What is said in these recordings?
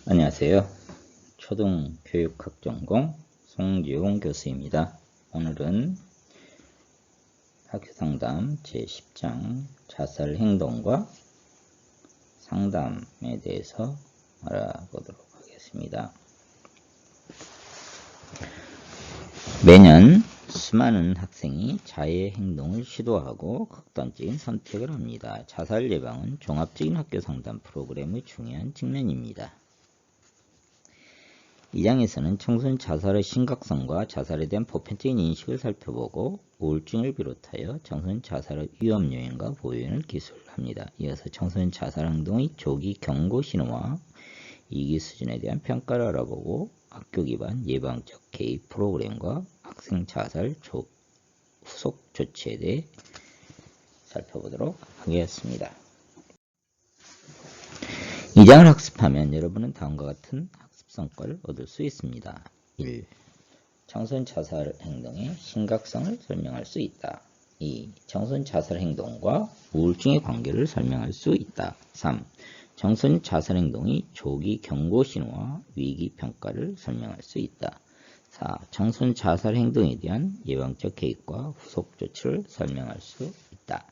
안녕하세요. 초등교육학전공 송지용 교수입니다. 오늘은 학교상담 제10장 자살행동과 상담에 대해서 알아보도록 하겠습니다. 매년 수많은 학생이 자해 행동을 시도하고 극단적인 선택을 합니다. 자살 예방은 종합적인 학교 상담 프로그램의 중요한 측면입니다. 이 장에서는 청소년 자살의 심각성과 자살에 대한 보편적인 인식을 살펴보고 우울증을 비롯하여 청소년 자살의 위험 요인과 보호 요인을 기술합니다. 이어서 청소년 자살 행동의 조기 경고 신호와 위기 수준에 대한 평가를 알아보고 학교 기반 예방적 개입 프로그램과 학생 자살 후속 조치에 대해 살펴보도록 하겠습니다. 이 장을 학습하면 여러분은 다음과 같은 성과를 얻을 수 있습니다. 1. 청소년 자살 행동의 심각성을 설명할 수 있다. 2. 청소년 자살 행동과 우울증의 관계를 설명할 수 있다. 3. 청소년 자살 행동의 조기 경고 신호와 위기 평가를 설명할 수 있다. 4. 청소년 자살 행동에 대한 예방적 개입과 후속 조치를 설명할 수 있다.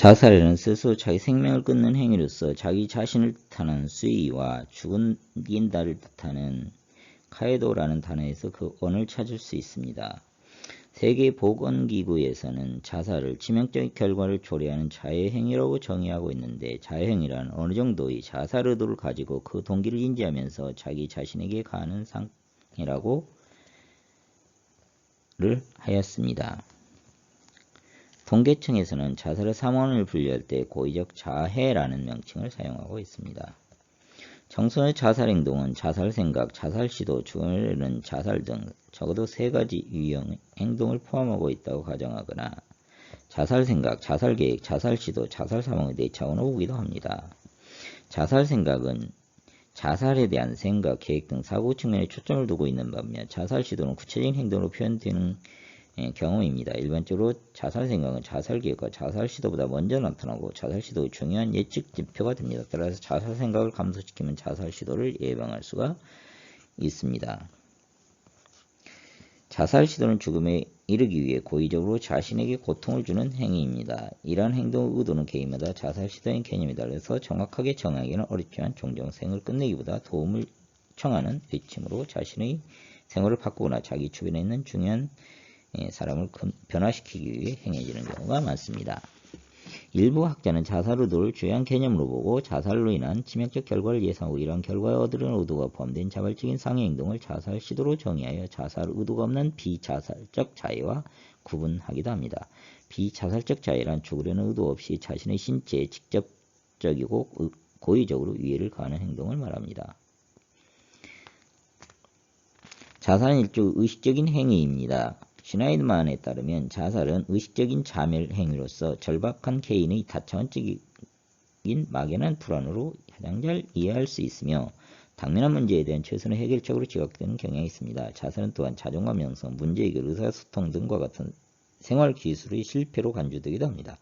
자살에는 스스로 자기 생명을 끊는 행위로서 자기 자신을 뜻하는 수의와 죽인다를 뜻하는 카에도라는 단어에서 그 원을 찾을 수 있습니다. 세계보건기구에서는 자살을 치명적인 결과를 초래하는 자해 행위라고 정의하고 있는데 자해 행위란 어느 정도의 자살 의도를 가지고 그 동기를 인지하면서 자기 자신에게 가하는 상해라고 하였습니다. 통계청에서는 자살의 3원을 분류할 때 고의적 자해라는 명칭을 사용하고 있습니다. 청소년의 자살 행동은 자살 생각, 자살 시도, 죽음을 이르는 자살 등 적어도 3가지 유형 행동을 포함하고 있다고 가정하거나 자살 생각, 자살 계획, 자살 시도, 자살 사망의 4차원으로 보기도 합니다. 자살 생각은 자살에 대한 생각, 계획 등 사고 측면에 초점을 두고 있는 반면 자살 시도는 구체적인 행동으로 표현되는 경우입니다. 일반적으로 자살 생각은 자살 계획과 자살 시도보다 먼저 나타나고 자살 시도의 중요한 예측 지표가 됩니다. 따라서 자살 생각을 감소시키면 자살 시도를 예방할 수가 있습니다. 자살 시도는 죽음에 이르기 위해 고의적으로 자신에게 고통을 주는 행위입니다. 이러한 행동의 의도는 개인마다 자살 시도의 개념이 달라서 정확하게 정하기는 어렵지만 종종 생을 끝내기보다 도움을 청하는 외침으로 자신의 생활을 바꾸거나 자기 주변에 있는 중요한 사람을 변화시키기 위해 행해지는 경우가 많습니다. 일부 학자는 자살 의도를 주요한 개념으로 보고 자살로 인한 치명적 결과를 예상하고 이러한 결과에 얻으려는 의도가 포함된 자발적인 상해 행동을 자살 시도로 정의하여 자살 의도가 없는 비자살적 자해와 구분하기도 합니다. 비자살적 자해란 죽으려는 의도 없이 자신의 신체에 직접적이고 고의적으로 위해를 가하는 행동을 말합니다. 자살은 일종의 의식적인 행위입니다. 슈나이드만에 따르면 자살은 의식적인 자멸 행위로서 절박한 개인의 다차원적인 막연한 불안으로 가장 잘 이해할 수 있으며 당면한 문제에 대한 최선의 해결책으로 지각되는 경향이 있습니다. 자살은 또한 자존감 형성, 문제해결, 의사소통 등과 같은 생활 기술의 실패로 간주되기도 합니다.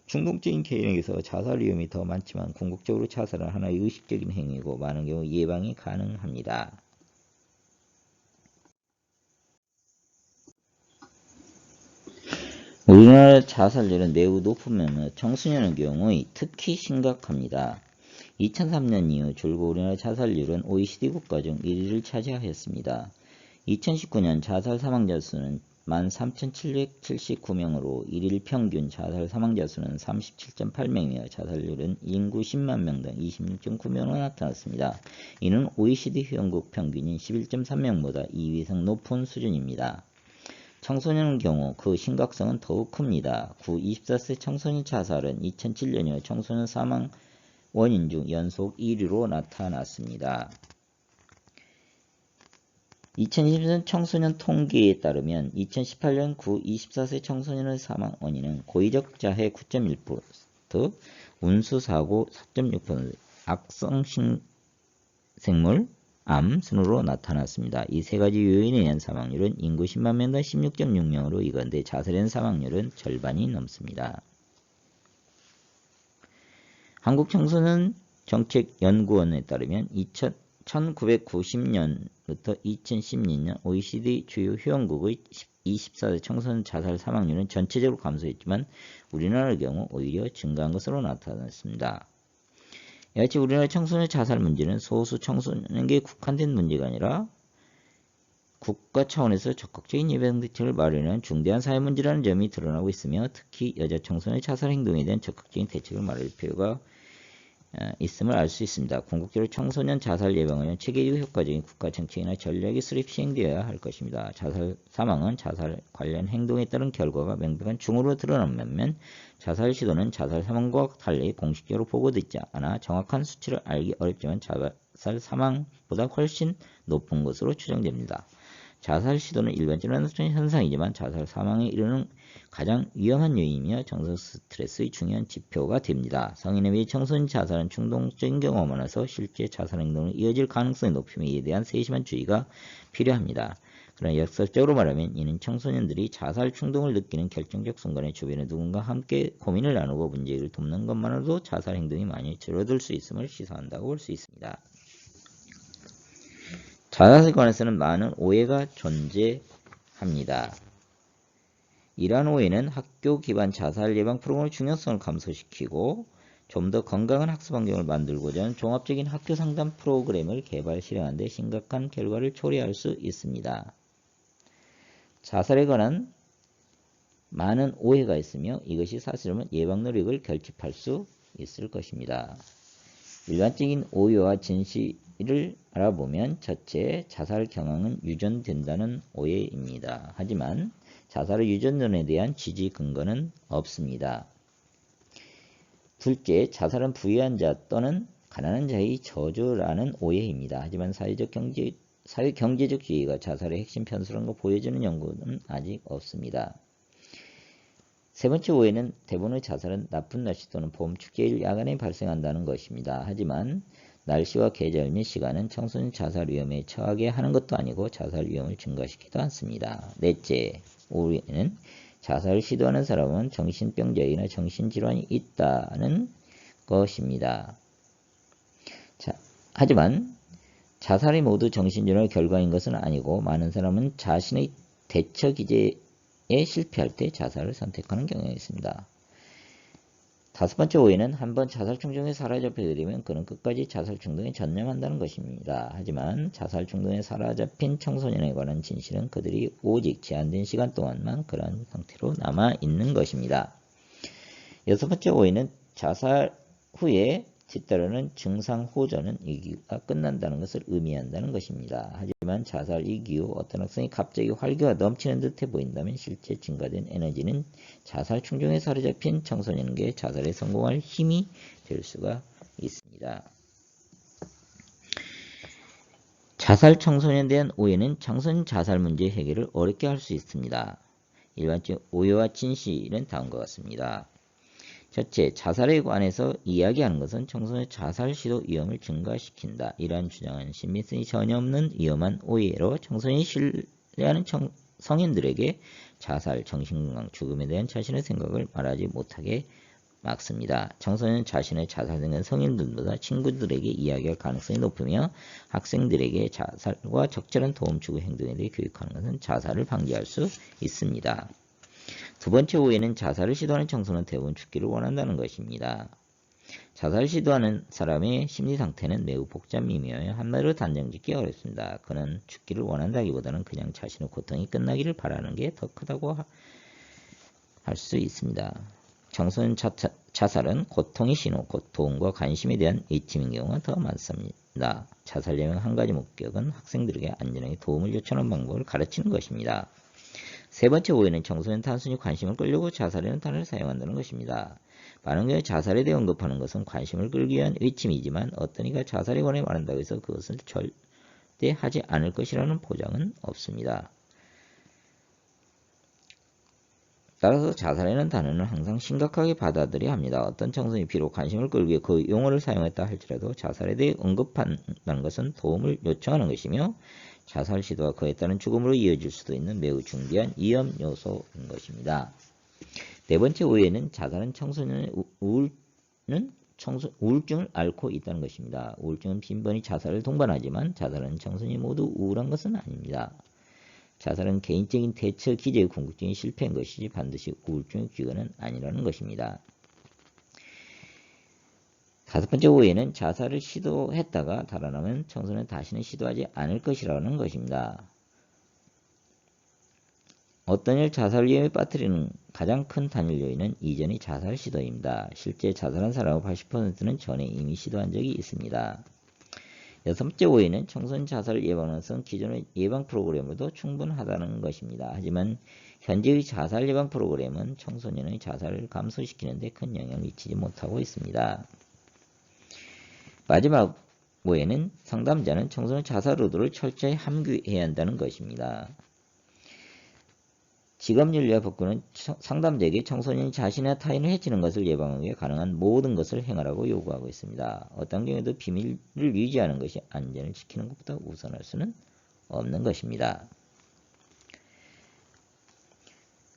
충동적인 개인에게서 자살 위험이 더 많지만 궁극적으로 자살은 하나의 의식적인 행위이고 많은 경우 예방이 가능합니다. 우리나라 자살률은 매우 높으며 청소년의 경우 특히 심각합니다. 2003년 이후 줄곧 우리나라 자살률은 OECD 국가 중 1위를 차지하였습니다. 2019년 자살 사망자 수는 13,779명으로 1일 평균 자살 사망자 수는 37.8명이며 자살률은 인구 10만 명당 26.9명으로 나타났습니다. 이는 OECD 회원국 평균인 11.3명보다 2위 이상 높은 수준입니다. 청소년의 경우 그 심각성은 더욱 큽니다. 구 24세 청소년 자살은 2007년 이후 청소년 사망 원인 중 연속 1위로 나타났습니다. 2023년 청소년 통계에 따르면 2018년 구 24세 청소년의 사망 원인은 고의적 자해 9.1%, 운수사고 4.6%, 악성생물, 암 순으로 나타났습니다. 이 3가지 요인에 의한 사망률은 인구 10만 명당 16.6명으로 이건데 자살에 대한 사망률은 절반이 넘습니다. 한국 청소년 정책연구원에 따르면 1990년부터 2016년 OECD 주요 회원국의 24세 청소년 자살 사망률은 전체적으로 감소했지만 우리나라의 경우 오히려 증가한 것으로 나타났습니다. 이와 같이 우리나라 청소년 자살 문제는 소수 청소년에게 국한된 문제가 아니라 국가 차원에서 적극적인 예방 대책을 마련하는 중대한 사회 문제라는 점이 드러나고 있으며 특히 여자 청소년의 자살 행동에 대한 적극적인 대책을 마련할 필요가 있음을 알 수 있습니다. 궁극적으로 청소년 자살 예방을 위한 체계적이고 효과적인 국가 정책이나 전략이 수립 시행되어야 할 것입니다. 자살 사망은 자살 관련 행동에 따른 결과가 명백한 징후로 드러난 반면 자살 시도는 자살 사망과 달리 공식적으로 보고되지 않아 정확한 수치를 알기 어렵지만 자살 사망보다 훨씬 높은 것으로 추정됩니다. 자살 시도는 일반적으로 나타나는 현상이지만 자살 사망에 이르는 가장 위험한 요인이며 정서 스트레스의 중요한 지표가 됩니다. 성인에 비해 청소년 자살은 충동적인 경우가 많아서 실제 자살 행동으로 이어질 가능성이 높으며 이에 대한 세심한 주의가 필요합니다. 그러나 역설적으로 말하면 이는 청소년들이 자살 충동을 느끼는 결정적 순간에 주변에 누군가 함께 고민을 나누고 문제를 돕는 것만으로도 자살 행동이 많이 줄어들 수 있음을 시사한다고 볼 수 있습니다. 자살에 관해서는 많은 오해가 존재합니다. 이러한 오해는 학교 기반 자살 예방 프로그램의 중요성을 감소시키고 좀 더 건강한 학습 환경을 만들고자 하는 종합적인 학교 상담 프로그램을 개발 실행하는 데 심각한 결과를 초래할 수 있습니다. 자살에 관한 많은 오해가 있으며 이것이 사실은 예방 노력을 결집할 수 있을 것입니다. 일반적인 오해와 진실을 알아보면 첫째, 자살 경향은 유전된다는 오해입니다. 하지만 자살의 유전론에 대한 지지 근거는 없습니다. 둘째, 자살은 부유한 자 또는 가난한 자의 저주라는 오해입니다. 하지만 사회 경제적 지위가 자살의 핵심 편수라는 걸 보여주는 연구는 아직 없습니다. 세 번째 오해는 대부분의 자살은 나쁜 날씨 또는 봄, 축제일 야간에 발생한다는 것입니다. 하지만 날씨와 계절 및 시간은 청소년 자살 위험에 처하게 하는 것도 아니고 자살 위험을 증가시키지도 않습니다. 넷째, 오해는 자살을 시도하는 사람은 정신병자이나 정신질환이 있다는 것입니다. 하지만 자살이 모두 정신질환의 결과인 것은 아니고 많은 사람은 자신의 대처 기제에 실패할 때 자살을 선택하는 경향이 있습니다. 다섯 번째 오해는 한번 자살 충동에 사로잡혀 들이면 그는 끝까지 자살 충동에 전념한다는 것입니다. 하지만 자살 충동에 사로잡힌 청소년에 관한 진실은 그들이 오직 제한된 시간 동안만 그런 상태로 남아 있는 것입니다. 여섯 번째 오해는 자살 후에 뒤따르는 증상 호전은 이기가 끝난다는 것을 의미한다는 것입니다. 하지만 자살 이후 어떤 학생이 갑자기 활기가 넘치는 듯해 보인다면 실제 증가된 에너지는 자살 충동에 사로잡힌 청소년에게 자살에 성공할 힘이 될 수가 있습니다. 자살 청소년에 대한 오해는 청소년 자살 문제 해결을 어렵게 할 수 있습니다. 일반적 오해와 진실은 다음과 같습니다. 첫째, 자살에 관해서 이야기하는 것은 청소년의 자살 시도 위험을 증가시킨다. 이러한 주장은 신빙성이 전혀 없는 위험한 오해로 청소년이 신뢰하는 성인들에게 자살, 정신건강, 죽음에 대한 자신의 생각을 말하지 못하게 막습니다. 청소년은 자신의 자살 생각은 성인들보다 친구들에게 이야기할 가능성이 높으며 학생들에게 자살과 적절한 도움 주고 행동에 대해 교육하는 것은 자살을 방지할 수 있습니다. 두 번째 오해는 자살을 시도하는 청소년은 대부분 죽기를 원한다는 것입니다. 자살을 시도하는 사람의 심리 상태는 매우 복잡미묘해 한마디로 단정짓기 어렵습니다. 그는 죽기를 원한다기보다는 그냥 자신의 고통이 끝나기를 바라는 게 더 크다고 할 수 있습니다. 청소년 자살은 고통의 신호, 고통과 관심에 대한 의심인 경우가 더 많습니다. 자살 예방 한 가지 목적은 학생들에게 안전하게 도움을 요청하는 방법을 가르치는 것입니다. 세 번째 오해는 청소년 단순히 관심을 끌려고 자살이라는 단어를 사용한다는 것입니다. 많은 경우 자살에 대해 언급하는 것은 관심을 끌기 위한 의침이지만 어떤 이가 자살에 관해 말한다고 해서 그것을 절대 하지 않을 것이라는 보장은 없습니다. 따라서 자살이라는 단어는 항상 심각하게 받아들여야 합니다. 어떤 청소년이 비록 관심을 끌기 위해 그 용어를 사용했다 할지라도 자살에 대해 언급한다는 것은 도움을 요청하는 것이며 자살 시도와 그에 따른 죽음으로 이어질 수도 있는 매우 중대한 위험 요소인 것입니다. 네 번째 오해는 자살은 청소년의 우울은 우울증을 앓고 있다는 것입니다. 우울증은 빈번히 자살을 동반하지만 자살하는 청소년이 모두 우울한 것은 아닙니다. 자살은 개인적인 대처 기제의 궁극적인 실패인 것이지 반드시 우울증의 귀가는 아니라는 것입니다. 다섯 번째 오해는 자살을 시도했다가 달아나면 청소년은 다시는 시도하지 않을 것이라는 것입니다. 어떤 일 자살 위험에 빠뜨리는 가장 큰 단일 요인은 이전의 자살 시도입니다. 실제 자살한 사람의 80%는 전에 이미 시도한 적이 있습니다. 여섯 번째 오해는 청소년 자살 예방은 기존의 예방 프로그램으로도 충분하다는 것입니다. 하지만 현재의 자살 예방 프로그램은 청소년의 자살을 감소시키는 데 큰 영향을 미치지 못하고 있습니다. 마지막 오해는 상담자는 청소년 자살 의도를 철저히 함구해야 한다는 것입니다. 직업윤리와 법규는 상담자에게 청소년이 자신이나 타인을 해치는 것을 예방하기 위해 가능한 모든 것을 행하라고 요구하고 있습니다. 어떤 경우에도 비밀을 유지하는 것이 안전을 지키는 것보다 우선할 수는 없는 것입니다.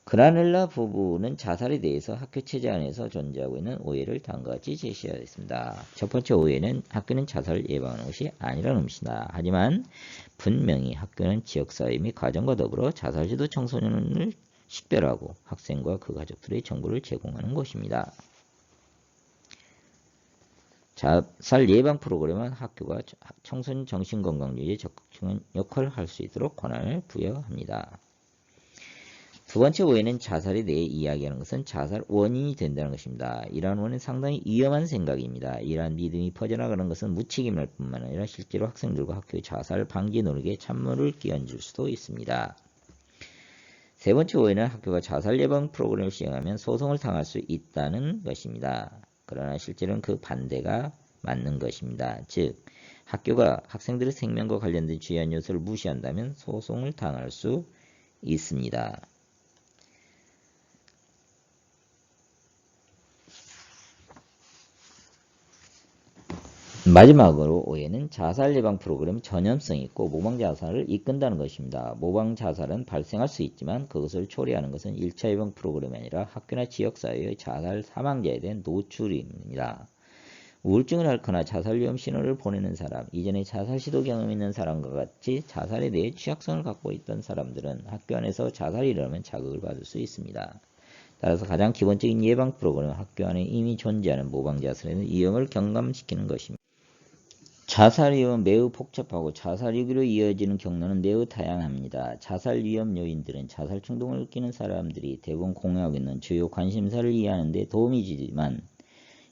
그라넬라 부부는 자살에 대해서 학교 체제 안에서 존재하고 있는 오해를 다음과 같이 제시하였습니다. 첫 번째 오해는 학교는 자살을 예방하는 것이 아니라는 것이다. 하지만 분명히 학교는 지역사회 및 가정과 더불어 자살 시도 청소년을 식별하고 학생과 그 가족들의 정보를 제공하는 것입니다. 자살 예방 프로그램은 학교가 청소년 정신건강 유지에 적극적인 역할을 할 수 있도록 권한을 부여합니다. 두 번째 오해는 자살에 대해 이야기하는 것은 자살 원인이 된다는 것입니다. 이러한 원인은 상당히 위험한 생각입니다. 이러한 믿음이 퍼져나가는 것은 무책임할 뿐만 아니라 실제로 학생들과 학교의 자살 방지 노력에 찬물을 끼얹을 수도 있습니다. 세 번째 오해는 학교가 자살 예방 프로그램을 시행하면 소송을 당할 수 있다는 것입니다. 그러나 실제로는 그 반대가 맞는 것입니다. 즉, 학교가 학생들의 생명과 관련된 주요한 요소를 무시한다면 소송을 당할 수 있습니다. 마지막으로 오해는 자살 예방 프로그램 전염성이 있고 모방 자살을 이끈다는 것입니다. 모방 자살은 발생할 수 있지만 그것을 초래하는 것은 1차 예방 프로그램이 아니라 학교나 지역사회의 자살 사망자에 대한 노출입니다. 우울증을 앓거나 자살 위험 신호를 보내는 사람, 이전에 자살 시도 경험이 있는 사람과 같이 자살에 대해 취약성을 갖고 있던 사람들은 학교 안에서 자살이 일어나면 자극을 받을 수 있습니다. 따라서 가장 기본적인 예방 프로그램은 학교 안에 이미 존재하는 모방 자살에 대한 위험을 경감시키는 것입니다. 자살 위험은 매우 복잡하고 자살 위기로 이어지는 경로는 매우 다양합니다. 자살 위험 요인들은 자살 충동을 느끼는 사람들이 대부분 공유하고 있는 주요 관심사를 이해하는 데 도움이 주지만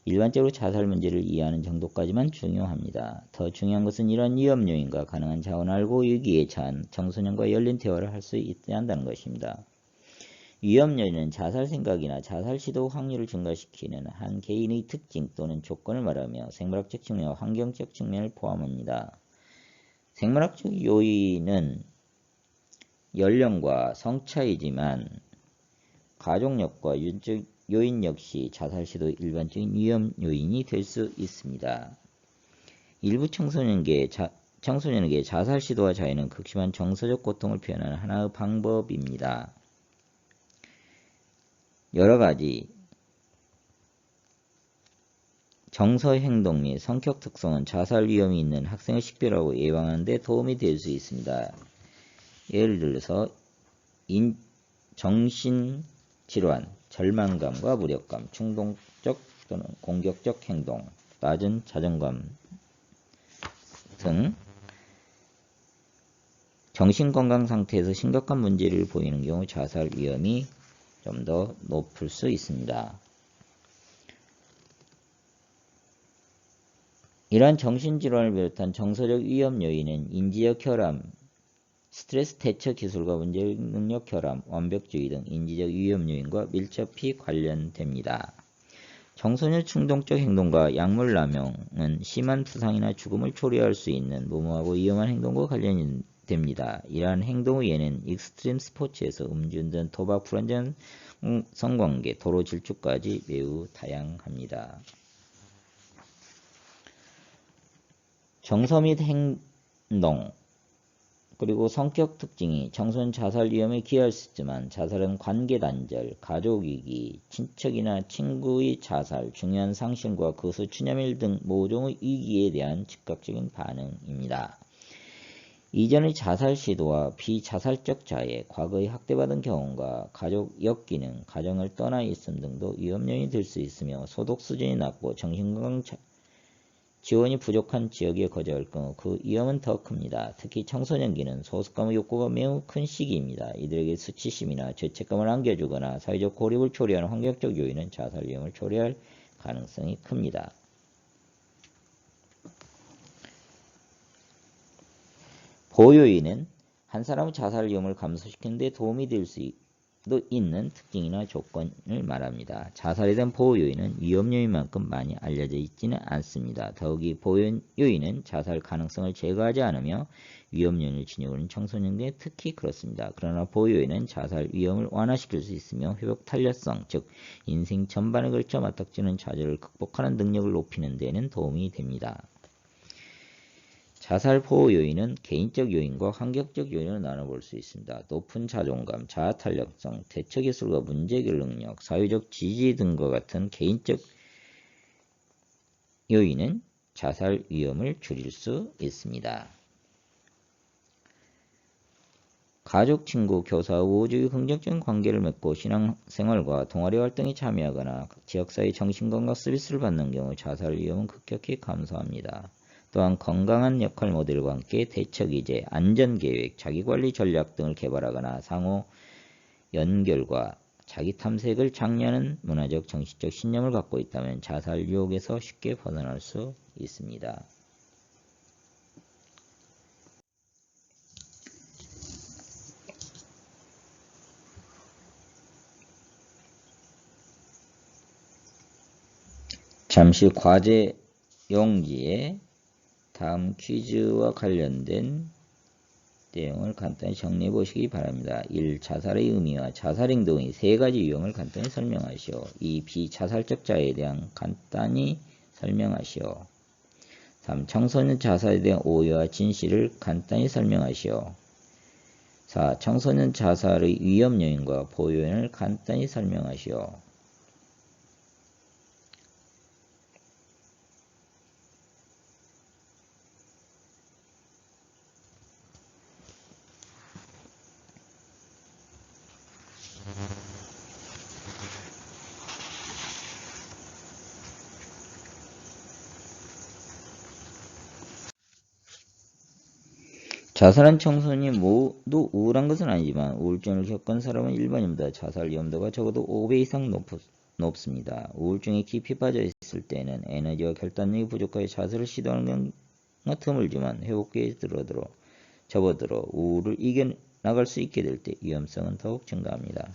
일반적으로 자살 문제를 이해하는 정도까지만 중요합니다. 더 중요한 것은 이러한 위험 요인과 가능한 자원을 알고 위기에 처한 청소년과 열린 대화를 할 수 있어야 한다는 것입니다. 위험 요인은 자살 생각이나 자살 시도 확률을 증가시키는 한 개인의 특징 또는 조건을 말하며 생물학적 측면과 환경적 측면을 포함합니다. 생물학적 요인은 연령과 성차이지만 가족력과 유전적 요인 역시 자살 시도의 일반적인 위험 요인이 될 수 있습니다. 일부 청소년에게 자살 시도와 자해는 극심한 정서적 고통을 표현하는 하나의 방법입니다. 여러가지 정서 행동 및 성격 특성은 자살 위험이 있는 학생을 식별하고 예방하는 데 도움이 될 수 있습니다. 예를 들어서 정신질환, 절망감과 무력감, 충동적 또는 공격적 행동, 낮은 자존감 등 정신건강 상태에서 심각한 문제를 보이는 경우 자살 위험이 좀 더 높을 수 있습니다. 이러한 정신질환을 비롯한 정서적 위험 요인은 인지적 결함, 스트레스 대처 기술과 문제 능력 결함, 완벽주의 등 인지적 위험 요인과 밀접히 관련됩니다. 청소년 충동적 행동과 약물 남용은 심한 부상이나 죽음을 초래할 수 있는 무모하고 위험한 행동과 관련이 됩니다. 이러한 행동의 예는 익스트림 스포츠에서 음주운전, 도박, 불안전 성관계, 도로 질주까지 매우 다양합니다. 정서 및 행동, 그리고 성격 특징이 청소년 자살 위험에 기여할 수 있지만 자살은 관계 단절, 가족 위기, 친척이나 친구의 자살, 중요한 상실과 거수 추념일 등 모종의 위기에 대한 즉각적인 반응입니다. 이전의 자살 시도와 비자살적 자해, 과거에 학대받은 경험과 가족 역기능, 가정을 떠나 있음 등도 위험 요인이 될 수 있으며 소득 수준이 낮고 정신건강 지원이 부족한 지역에 거주할 경우 그 위험은 더 큽니다. 특히 청소년기는 소속감의 욕구가 매우 큰 시기입니다. 이들에게 수치심이나 죄책감을 안겨주거나 사회적 고립을 초래하는 환경적 요인은 자살 위험을 초래할 가능성이 큽니다. 보호요인은 한 사람의 자살 위험을 감소시키는 데 도움이 될 수 있는 특징이나 조건을 말합니다. 자살에 대한 보호요인은 위험 요인만큼 많이 알려져 있지는 않습니다. 더욱이 보호요인은 자살 가능성을 제거하지 않으며 위험 요인을 지니고는 청소년들에 특히 그렇습니다. 그러나 보호요인은 자살 위험을 완화시킬 수 있으며 회복 탄력성, 즉 인생 전반에 걸쳐 맞닥뜨리는 좌절을 극복하는 능력을 높이는 데는 도움이 됩니다. 자살 보호 요인은 개인적 요인과 환경적 요인으로 나눠볼 수 있습니다. 높은 자존감, 자아 탄력성, 대처 기술과 문제 해결 능력, 사회적 지지 등과 같은 개인적 요인은 자살 위험을 줄일 수 있습니다. 가족, 친구, 교사, 우호적인 긍정적인 관계를 맺고 신앙생활과 동아리 활동에 참여하거나 지역사회 정신건강 서비스를 받는 경우 자살 위험은 급격히 감소합니다. 또한 건강한 역할 모델과 함께 대처기제, 안전계획, 자기관리 전략 등을 개발하거나 상호 연결과 자기탐색을 장려하는 문화적, 정신적 신념을 갖고 있다면 자살 유혹에서 쉽게 벗어날 수 있습니다. 잠시 과제 용지에 다음 퀴즈와 관련된 내용을 간단히 정리해 보시기 바랍니다. 1. 자살의 의미와 자살행동의 3가지 유형을 간단히 설명하시오. 2. 비자살적 자해에 대한 간단히 설명하시오. 3. 청소년 자살에 대한 오해와 진실을 간단히 설명하시오. 4. 청소년 자살의 위험 요인과 보호 요인을 간단히 설명하시오. 자살한 청소년이 모두 우울한 것은 아니지만 우울증을 겪은 사람은 일반인보다 자살 위험도가 적어도 5배 이상 높습니다. 우울증에 깊이 빠져 있을 때는 에너지와 결단력이 부족하여 자살을 시도하는 경우가 드물지만 회복기에 접어들어 우울을 이겨나갈 수 있게 될 때 위험성은 더욱 증가합니다.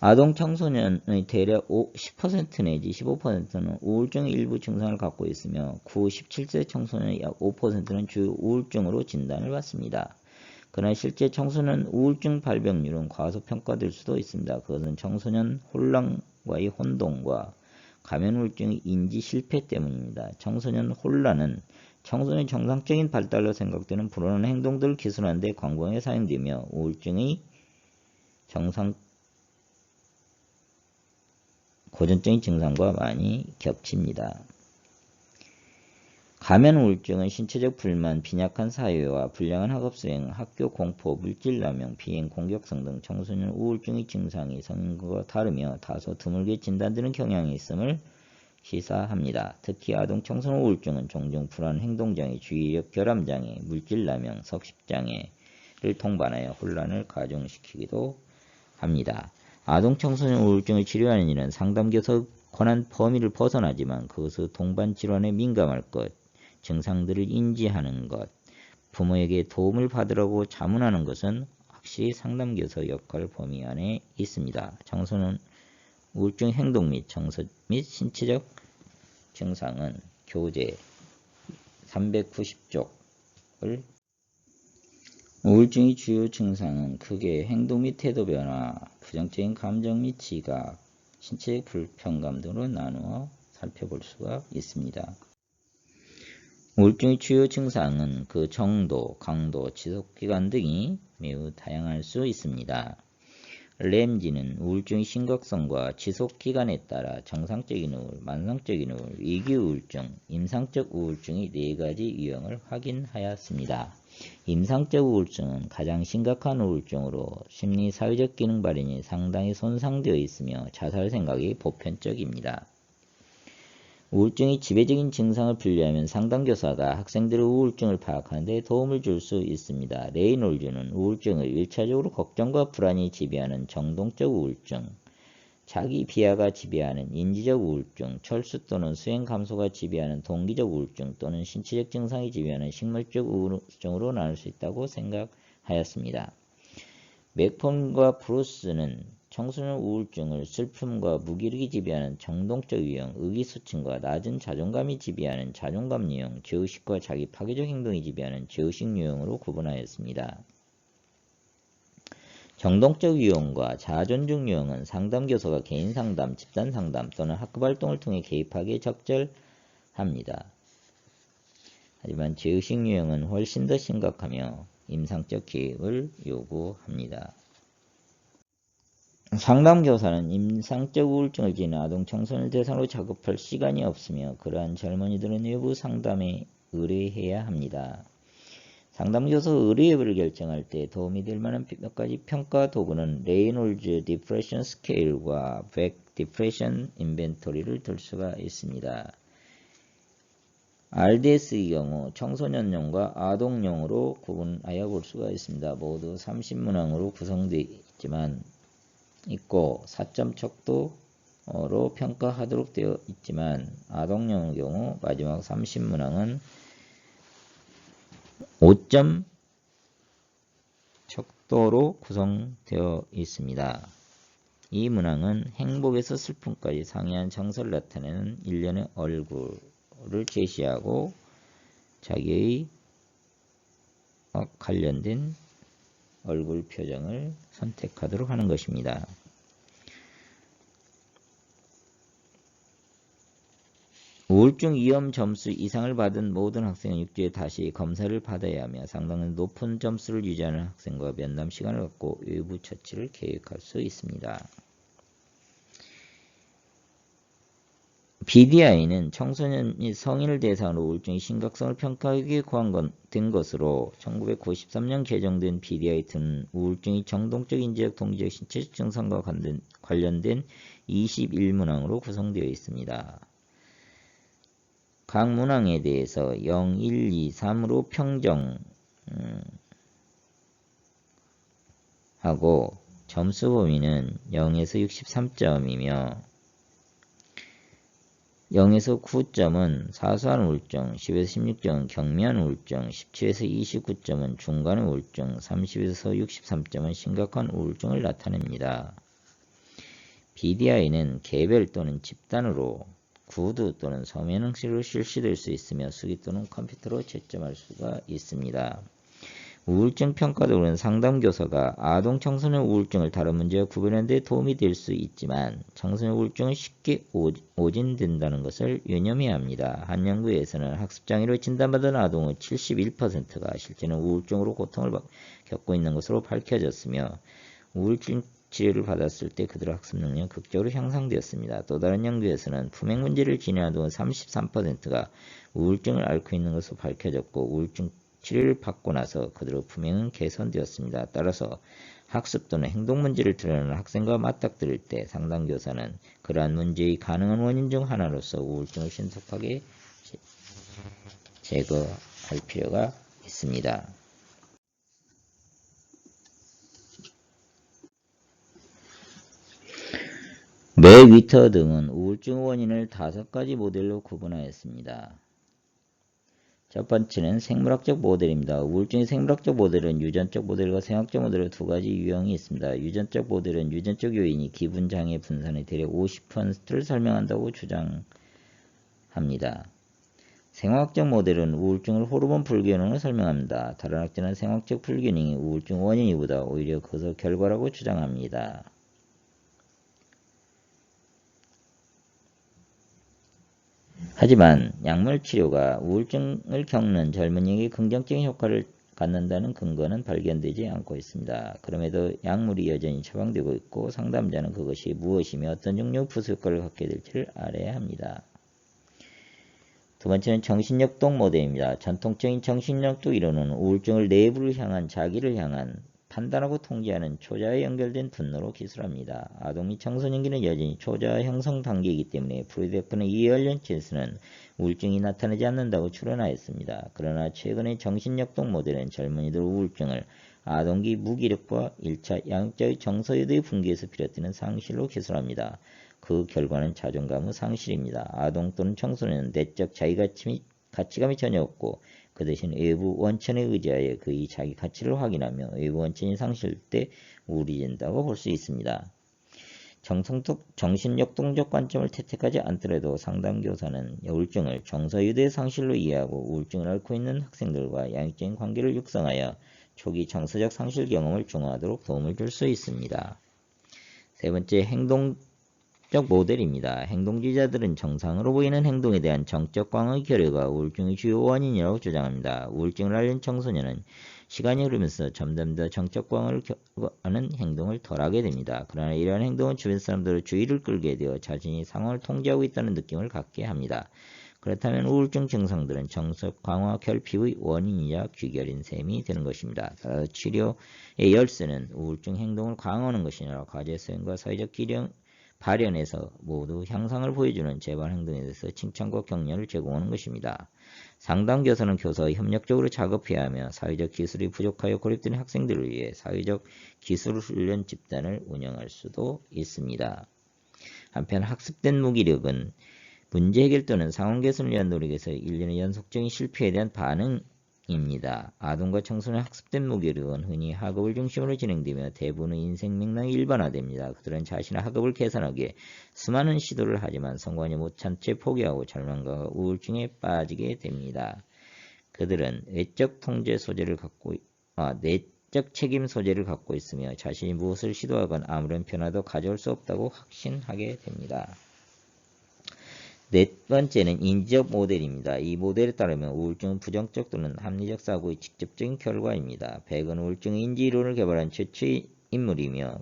아동 청소년의 대략 10% 내지 15%는 우울증의 일부 증상을 갖고 있으며 9-17세 청소년의 약 5%는 주요 우울증으로 진단을 받습니다. 그러나 실제 청소년 우울증 발병률은 과소평가될 수도 있습니다. 그것은 청소년 혼란과의 혼동과 가면 우울증의 인지 실패 때문입니다. 청소년 혼란은 청소년의 정상적인 발달로 생각되는 불안한 행동들을 기술하는 데 광범위하게 사용되며 우울증의 고전적인 증상과 많이 겹칩니다. 가면 우울증은 신체적 불만, 빈약한 사회와 불량한 학업수행, 학교 공포, 물질남용, 비행, 공격성 등 청소년 우울증의 증상이 성인과 다르며 다소 드물게 진단되는 경향이 있음을 시사합니다. 특히 아동 청소년 우울증은 종종 불안 행동장애, 주의력 결함장애, 물질남용, 석식장애를 동반하여 혼란을 가중시키기도 합니다. 아동 청소년 우울증을 치료하는 일은 상담교사의 권한 범위를 벗어나지만 그것의 동반 질환에 민감할 것, 증상들을 인지하는 것, 부모에게 도움을 받으라고 자문하는 것은 확실히 상담교사의 역할 범위 안에 있습니다. 청소년 우울증 행동 및 정서 및 신체적 증상은 교재 390쪽을 우울증의 주요 증상은 크게 행동 및 태도 변화, 부정적인 감정 및 지각, 신체적 불편감 등으로 나누어 살펴볼 수가 있습니다. 우울증의 주요 증상은 그 정도, 강도, 지속기간 등이 매우 다양할 수 있습니다. 램지는 우울증의 심각성과 지속기간에 따라 정상적인 우울, 만성적인 우울, 위기우울증, 임상적 우울증의 4가지 유형을 확인하였습니다. 임상적 우울증은 가장 심각한 우울증으로 심리, 사회적 기능 발현이 상당히 손상되어 있으며 자살 생각이 보편적입니다. 우울증의 지배적인 증상을 분류하면 상담교사가 학생들의 우울증을 파악하는 데 도움을 줄 수 있습니다. 레이놀즈는 우울증을 1차적으로 걱정과 불안이 지배하는 정동적 우울증, 자기 비하가 지배하는 인지적 우울증, 철수 또는 수행 감소가 지배하는 동기적 우울증 또는 신체적 증상이 지배하는 식물적 우울증으로 나눌 수 있다고 생각하였습니다. 맥폰과 브루스는 청소년 우울증을 슬픔과 무기력이 지배하는 정동적 유형, 의기소침과 낮은 자존감이 지배하는 자존감 유형, 죄의식과 자기 파괴적 행동이 지배하는 죄의식 유형으로 구분하였습니다. 정동적 유형과 자존중 유형은 상담교사가 개인상담, 집단상담 또는 학급활동을 통해 개입하기에 적절합니다. 하지만 죄의식 유형은 훨씬 더 심각하며 임상적 개입을 요구합니다. 상담교사는 임상적 우울증을 지닌 아동 청소년을 대상으로 작업할 시간이 없으며 그러한 젊은이들은 외부 상담에 의뢰해야 합니다. 상담교사 의뢰 여부를 결정할 때 도움이 될 만한 몇 가지 평가 도구는 레이놀즈 디프레션 스케일과 백 디프레션 인벤토리를 들 수가 있습니다. RDS의 경우 청소년용과 아동용으로 구분하여 볼 수가 있습니다. 모두 30문항으로 구성되어 있고 4점 척도로 평가하도록 되어 있지만 아동용의 경우 마지막 30문항은 5점 척도로 구성되어 있습니다. 이 문항은 행복에서 슬픔까지 상이한 정서를 나타내는 일련의 얼굴을 제시하고 자기의 관련된 얼굴 표정을 선택하도록 하는 것입니다. 우울증 위험 점수 이상을 받은 모든 학생은 6주에 다시 검사를 받아야 하며 상당히 높은 점수를 유지하는 학생과 면담 시간을 갖고 외부 처치를 계획할 수 있습니다. BDI는 청소년 및 성인을 대상으로 우울증의 심각성을 평가하기 된 것으로 1993년 개정된 BDI2는 우울증의 정동적, 인지적, 동기적, 신체적 증상과 관련된 21문항으로 구성되어 있습니다. 각 문항에 대해서 0, 1, 2, 3으로 평정하고 점수 범위는 0에서 63점이며 0에서 9점은 사소한 우울증, 10에서 16점은 경미한 우울증, 17에서 29점은 중간의 우울증, 30에서 63점은 심각한 우울증을 나타냅니다. BDI는 개별 또는 집단으로 구두 또는 서면 형식으로 실시될 수 있으며 수기 또는 컴퓨터로 채점할 수가 있습니다. 우울증 평가도구는 상담교사가 아동 청소년 우울증을 다른 문제와 구분하는 데 도움이 될 수 있지만 청소년 우울증은 쉽게 오진된다는 것을 유념해야 합니다. 한 연구에서는 학습장애로 진단받은 아동의 71%가 실제는 우울증으로 고통을 겪고 있는 것으로 밝혀졌으며 우울증 치료를 받았을 때 그들의 학습 능력은 극적으로 향상되었습니다. 또 다른 연구에서는 품행 문제를 지닌 아동은 33%가 우울증을 앓고 있는 것으로 밝혀졌고 우울증 치료를 받고 나서 그들의 품행은 개선되었습니다. 따라서 학습 또는 행동 문제를 드러내는 학생과 맞닥뜨릴 때 상담교사는 그러한 문제의 가능한 원인 중 하나로서 우울증을 신속하게 제거할 필요가 있습니다. 맥위터 등은 우울증 원인을 5가지 모델로 구분하였습니다. 첫 번째는 생물학적 모델입니다. 우울증의 생물학적 모델은 유전적 모델과 생학적 모델로 2가지 유형이 있습니다. 유전적 모델은 유전적 요인이 기분장애 분산의 대략 50%를 설명한다고 주장합니다. 생화학적 모델은 우울증을 호르몬 불균형으로 설명합니다. 다른 학자는 생화학적 불균형이 우울증 원인이보다 오히려 그것의 결과라고 주장합니다. 하지만 약물 치료가 우울증을 겪는 젊은이에게 긍정적인 효과를 갖는다는 근거는 발견되지 않고 있습니다. 그럼에도 약물이 여전히 처방되고 있고 상담자는 그것이 무엇이며 어떤 종류의 부수효과를 갖게 될지를 알아야 합니다. 두 번째는 정신역동 모델입니다. 전통적인 정신역동 이론은 우울증을 내부를 향한 자기를 향한 판단하고 통제하는 초자에 연결된 분노로 기술합니다. 아동 및 청소년기는 여전히 초자 형성 단계이기 때문에 프로이드의 이해연체에서는 우울증이 나타나지 않는다고 추론하였습니다. 그러나 최근의 정신역동 모델은 젊은이들 우울증을 아동기 무기력과 1차 양자의 정서유도의 붕괴에서 비롯되는 상실로 기술합니다. 그 결과는 자존감의 상실입니다. 아동 또는 청소년은 내적 자기가치감이 전혀 없고 그 대신 외부 원천에 의지하여 그의 자기 가치를 확인하며 외부 원천이 상실될 때 우울해진다고 볼 수 있습니다. 정신역동적 관점을 채택하지 않더라도 상담교사는 우울증을 정서유도의 상실로 이해하고 우울증을 앓고 있는 학생들과 양육적인 관계를 육성하여 초기 정서적 상실 경험을 중화하도록 도움을 줄 수 있습니다. 세 번째, 행동적 모델입니다. 행동주의자들은 정상으로 보이는 행동에 대한 정적 광의 결여가 우울증의 주요 원인이라고 주장합니다. 우울증을 앓는 청소년은 시간이 흐르면서 점점 더 정적 광을 하는 행동을 덜하게 됩니다. 그러나 이러한 행동은 주변 사람들의 주의를 끌게 되어 자신이 상황을 통제하고 있다는 느낌을 갖게 합니다. 그렇다면 우울증 증상들은 정적 강화 결핍의 원인이자 귀결인 셈이 되는 것입니다. 따라서 치료의 열쇠는 우울증 행동을 강화하는 것이 아니라 과제 수행과 사회적 기령 발현에서 모두 향상을 보여주는 재발 행동에 대해서 칭찬과 격려를 제공하는 것입니다. 상담교사는 교사와 협력적으로 작업해야 하며 사회적 기술이 부족하여 고립된 학생들을 위해 사회적 기술 훈련 집단을 운영할 수도 있습니다. 한편 학습된 무기력은 문제 해결 또는 상황 개선을 위한 노력에서 일련의 연속적인 실패에 대한 반응입니다. 아동과 청소년 학습된 무기력은 흔히 학업을 중심으로 진행되며 대부분의 인생 맥락이 일반화됩니다. 그들은 자신의 학업을 개선하기 위해 수많은 시도를 하지만 성공하지 못한 채 포기하고 절망과 우울증에 빠지게 됩니다. 그들은 내적 책임 소재를 갖고 있으며 자신이 무엇을 시도하건 아무런 변화도 가져올 수 없다고 확신하게 됩니다. 네 번째는 인지적 모델입니다. 이 모델에 따르면 우울증은 부정적 또는 합리적 사고의 직접적인 결과입니다. 백은 우울증의 인지이론을 개발한 최초의 인물이며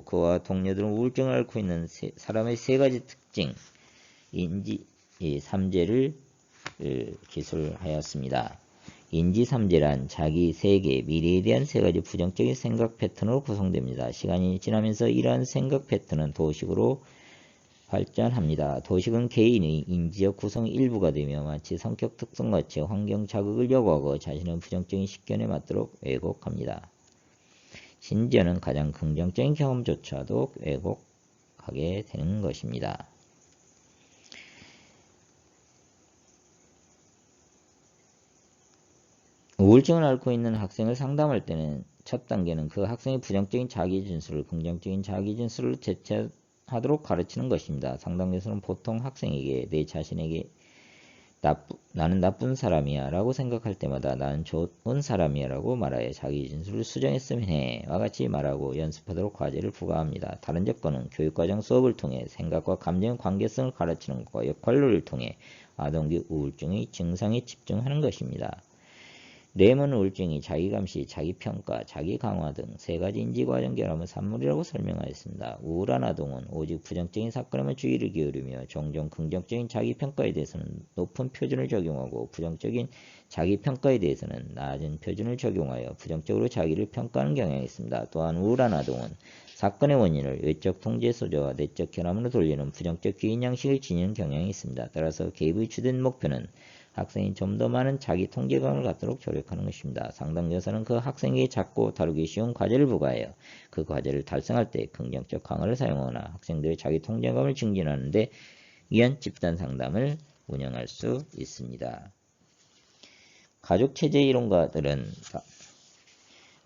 그와 동료들은 우울증을 앓고 있는 사람의 세 가지 특징, 인지 3제를 기술하였습니다. 인지 3제란 자기, 세계, 미래에 대한 세 가지 부정적인 생각 패턴으로 구성됩니다. 시간이 지나면서 이러한 생각 패턴은 도식으로 발전합니다. 도식은 개인의 인지적 구성의 일부가 되며 마치 성격 특성같이 환경 자극을 요구하고 자신의 부정적인 식견에 맞도록 왜곡합니다. 심지어는 가장 긍정적인 경험조차도 왜곡하게 되는 것입니다. 우울증을 앓고 있는 학생을 상담할 때는 첫 단계는 그 학생의 부정적인 자기진술을 긍정적인 자기진술로 대체하도록 가르치는 것입니다. 상담교사는 보통 학생에게 내 자신에게 나는 나쁜 사람이야 라고 생각할 때마다 나는 좋은 사람이야 라고 말하여 자기진술을 수정했으면 해 와 같이 말하고 연습하도록 과제를 부과합니다. 다른 조건은 교육과정 수업을 통해 생각과 감정의 관계성을 가르치는 것과 역할론을 통해 아동기 우울증의 증상에 집중하는 것입니다. 렘은 우울증이 자기감시, 자기평가, 자기강화 등 세 가지 인지과정 결합의 산물이라고 설명하였습니다. 우울한 아동은 오직 부정적인 사건에만 주의를 기울이며 종종 긍정적인 자기평가에 대해서는 높은 표준을 적용하고 부정적인 자기평가에 대해서는 낮은 표준을 적용하여 부정적으로 자기를 평가하는 경향이 있습니다. 또한 우울한 아동은 사건의 원인을 외적 통제 소재와 내적 결함으로 돌리는 부정적 기인 양식을 지니는 경향이 있습니다. 따라서 개입의 주된 목표는 학생이 좀 더 많은 자기 통제감을 갖도록 조력하는 것입니다. 상담교사는 그 학생에게 작고 다루기 쉬운 과제를 부과하여 그 과제를 달성할 때 긍정적 강화를 사용하거나 학생들의 자기 통제감을 증진하는 데 위한 집단 상담을 운영할 수 있습니다. 가족체제 이론가들은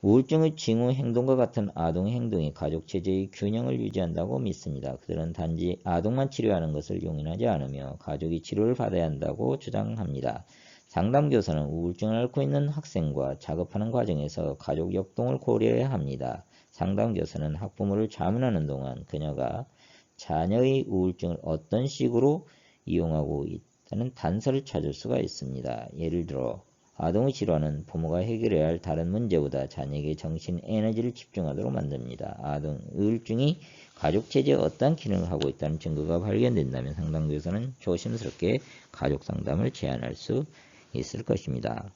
우울증의 징후 행동과 같은 아동의 행동이 가족체제의 균형을 유지한다고 믿습니다. 그들은 단지 아동만 치료하는 것을 용인하지 않으며 가족이 치료를 받아야 한다고 주장합니다. 상담교사는 우울증을 앓고 있는 학생과 작업하는 과정에서 가족 역동을 고려해야 합니다. 상담교사는 학부모를 자문하는 동안 그녀가 자녀의 우울증을 어떤 식으로 이용하고 있다는 단서를 찾을 수가 있습니다. 예를 들어 아동의 질환은 부모가 해결해야 할 다른 문제보다 자녀에게 정신 에너지를 집중하도록 만듭니다. 아동 우울증이 가족체제에 어떠한 기능을 하고 있다는 증거가 발견된다면 상담교사는 조심스럽게 가족 상담을 제안할 수 있을 것입니다.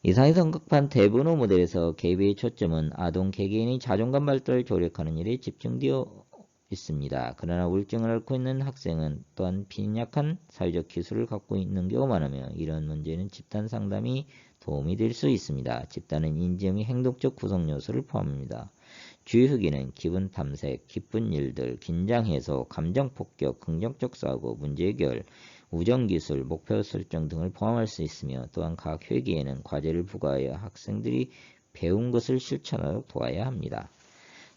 이상에서 언급한 대분호 모델에서 개비의 초점은 아동 개개인의 자존감 발달을 조력하는 일에 집중되어 있습니다. 그러나 우울증을 앓고 있는 학생은 또한 빈약한 사회적 기술을 갖고 있는 경우가 많으며 이런 문제는 집단 상담이 도움이 될 수 있습니다. 집단은 인지형의 행동적 구성 요소를 포함합니다. 주의 후기는 기분 탐색, 기쁜 일들, 긴장 해소, 감정 폭격, 긍정적 사고, 문제 해결, 우정기술, 목표 설정 등을 포함할 수 있으며 또한 각 회계에는 과제를 부과하여 학생들이 배운 것을 실천하도록 도와야 합니다.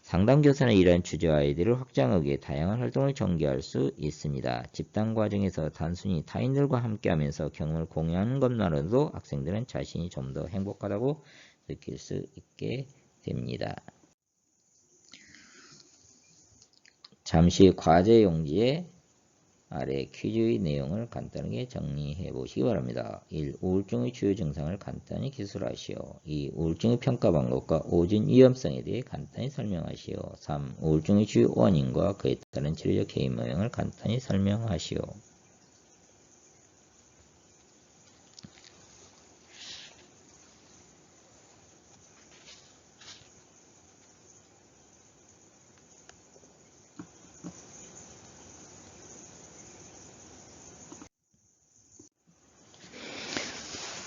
상담교사는 이러한 주제와 아이디어를 확장하기에 다양한 활동을 전개할 수 있습니다. 집단 과정에서 단순히 타인들과 함께하면서 경험을 공유하는 것만으로도 학생들은 자신이 좀 더 행복하다고 느낄 수 있게 됩니다. 잠시 과제 용지에 아래 퀴즈의 내용을 간단하게 정리해 보시기 바랍니다. 1. 우울증의 주요 증상을 간단히 기술하시오. 2. 우울증의 평가 방법과 오진 위험성에 대해 간단히 설명하시오. 3. 우울증의 주요 원인과 그에 따른 치료적 개인 모형을 간단히 설명하시오.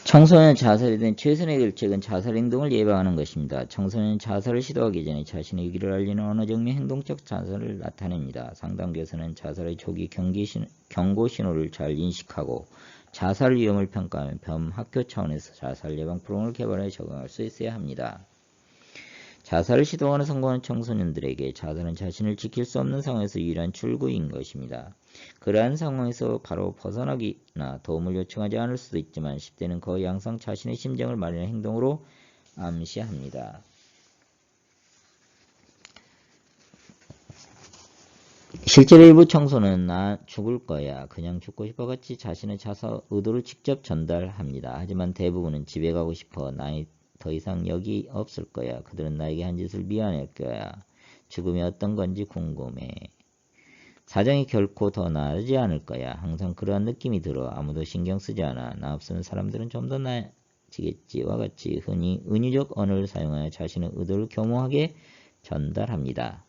청소년 자살에 대한 최선의 결책은 자살 행동을 예방하는 것입니다. 청소년 자살을 시도하기 전에 자신의 위기를 알리는 어느 정도의 행동적 자살을 나타냅니다. 상담교사는 자살의 초기 경고 신호를 잘 인식하고 자살 위험을 평가하며 범 학교 차원에서 자살 예방 프로그램을 개발해 적용할 수 있어야 합니다. 자살을 시도하는 성공한 청소년들에게 자살은 자신을 지킬 수 없는 상황에서 유일한 출구인 것입니다. 그러한 상황에서 바로 벗어나기나 도움을 요청하지 않을 수도 있지만 10대는 거의 항상 자신의 심정을 마련한 행동으로 암시합니다. 실제로 일부 청소는 나 죽을 거야, 그냥 죽고 싶어 같이 자신의 자살 의도를 직접 전달합니다. 하지만 대부분은 집에 가고 싶어, 나의 더 이상 여기 없을 거야, 그들은 나에게 한 짓을 미안할 거야, 죽음이 어떤 건지 궁금해, 사정이 결코 더 나아지지 않을 거야, 항상 그러한 느낌이 들어, 아무도 신경 쓰지 않아, 나 없으면 사람들은 좀 더 나아지겠지와 같이 흔히 은유적 언어를 사용하여 자신의 의도를 교묘하게 전달합니다.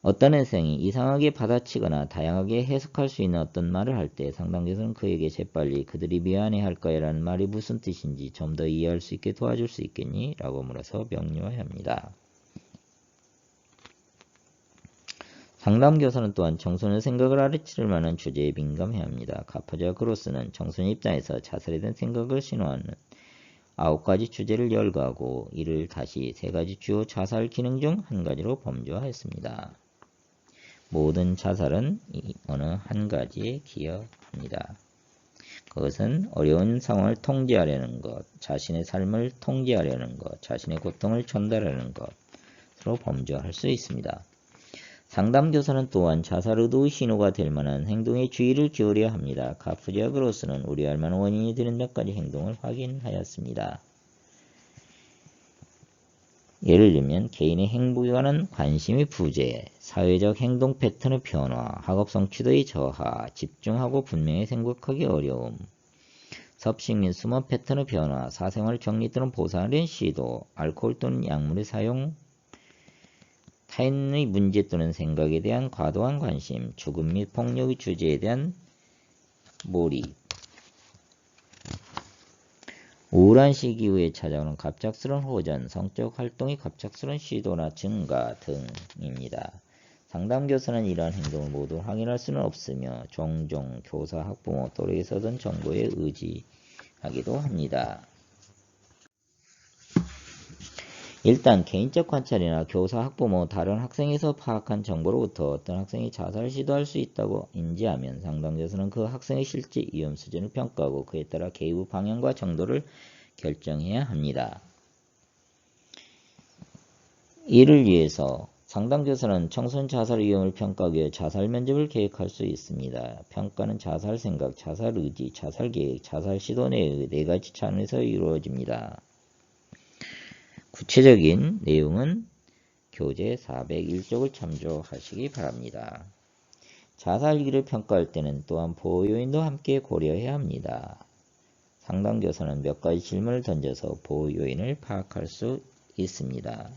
어떤 학생이 이상하게 받아치거나 다양하게 해석할 수 있는 어떤 말을 할 때 상담교사는 그에게 재빨리 그들이 미안해할 거야 라는 말이 무슨 뜻인지 좀 더 이해할 수 있게 도와줄 수 있겠니? 라고 물어서 명료합니다. 상담교사는 또한 청소년 생각을 알아채릴 만한 주제에 민감해야 합니다. 카퍼즈와 그로스는 청소년 입장에서 자살에 대한 생각을 신호하는 9가지 주제를 열거하고 이를 다시 3가지 주요 자살 기능 중 한 가지로 범주화했습니다. 모든 자살은 어느 한 가지에 기여합니다. 그것은 어려운 상황을 통제하려는 것, 자신의 삶을 통제하려는 것, 자신의 고통을 전달하는 것으로 범주화할 수 있습니다. 상담교사는 또한 자살 의도의 신호가 될 만한 행동에 주의를 기울여야 합니다. 카프지와 그로스는 우려할 만한 원인이 되는 몇 가지 행동을 확인하였습니다. 예를 들면 개인의 행복에 관한 관심의 부재, 사회적 행동 패턴의 변화, 학업 성취도의 저하, 집중하고 분명히 생각하기 어려움, 섭식 및 수면 패턴의 변화, 사생활 정리 또는 보상하려는 시도, 알코올 또는 약물의 사용, 타인의 문제 또는 생각에 대한 과도한 관심, 죽음 및 폭력의 주제에 대한 몰입, 우울한 시기 후에 찾아오는 갑작스러운 호전, 성적 활동의 갑작스러운 시도나 증가 등입니다. 상담교사는 이러한 행동을 모두 확인할 수는 없으며 종종 교사, 학부모, 또래에서 얻은 정보에 의지하기도 합니다. 일단 개인적 관찰이나 교사, 학부모, 다른 학생에서 파악한 정보로부터 어떤 학생이 자살을 시도할 수 있다고 인지하면 상담교사는 그 학생의 실제 위험 수준을 평가하고 그에 따라 개입의 방향과 정도를 결정해야 합니다. 이를 위해서 상당 교사는 청소년 자살 위험을 평가하기 위해 자살 면접을 계획할 수 있습니다. 평가는 자살 생각, 자살 의지, 자살 계획, 자살 시도 내의 4가지 차원에서 이루어집니다. 구체적인 내용은 교재 401쪽을 참조하시기 바랍니다. 자살 위기를 평가할 때는 또한 보호 요인도 함께 고려해야 합니다. 상담 교사는 몇 가지 질문을 던져서 보호 요인을 파악할 수 있습니다.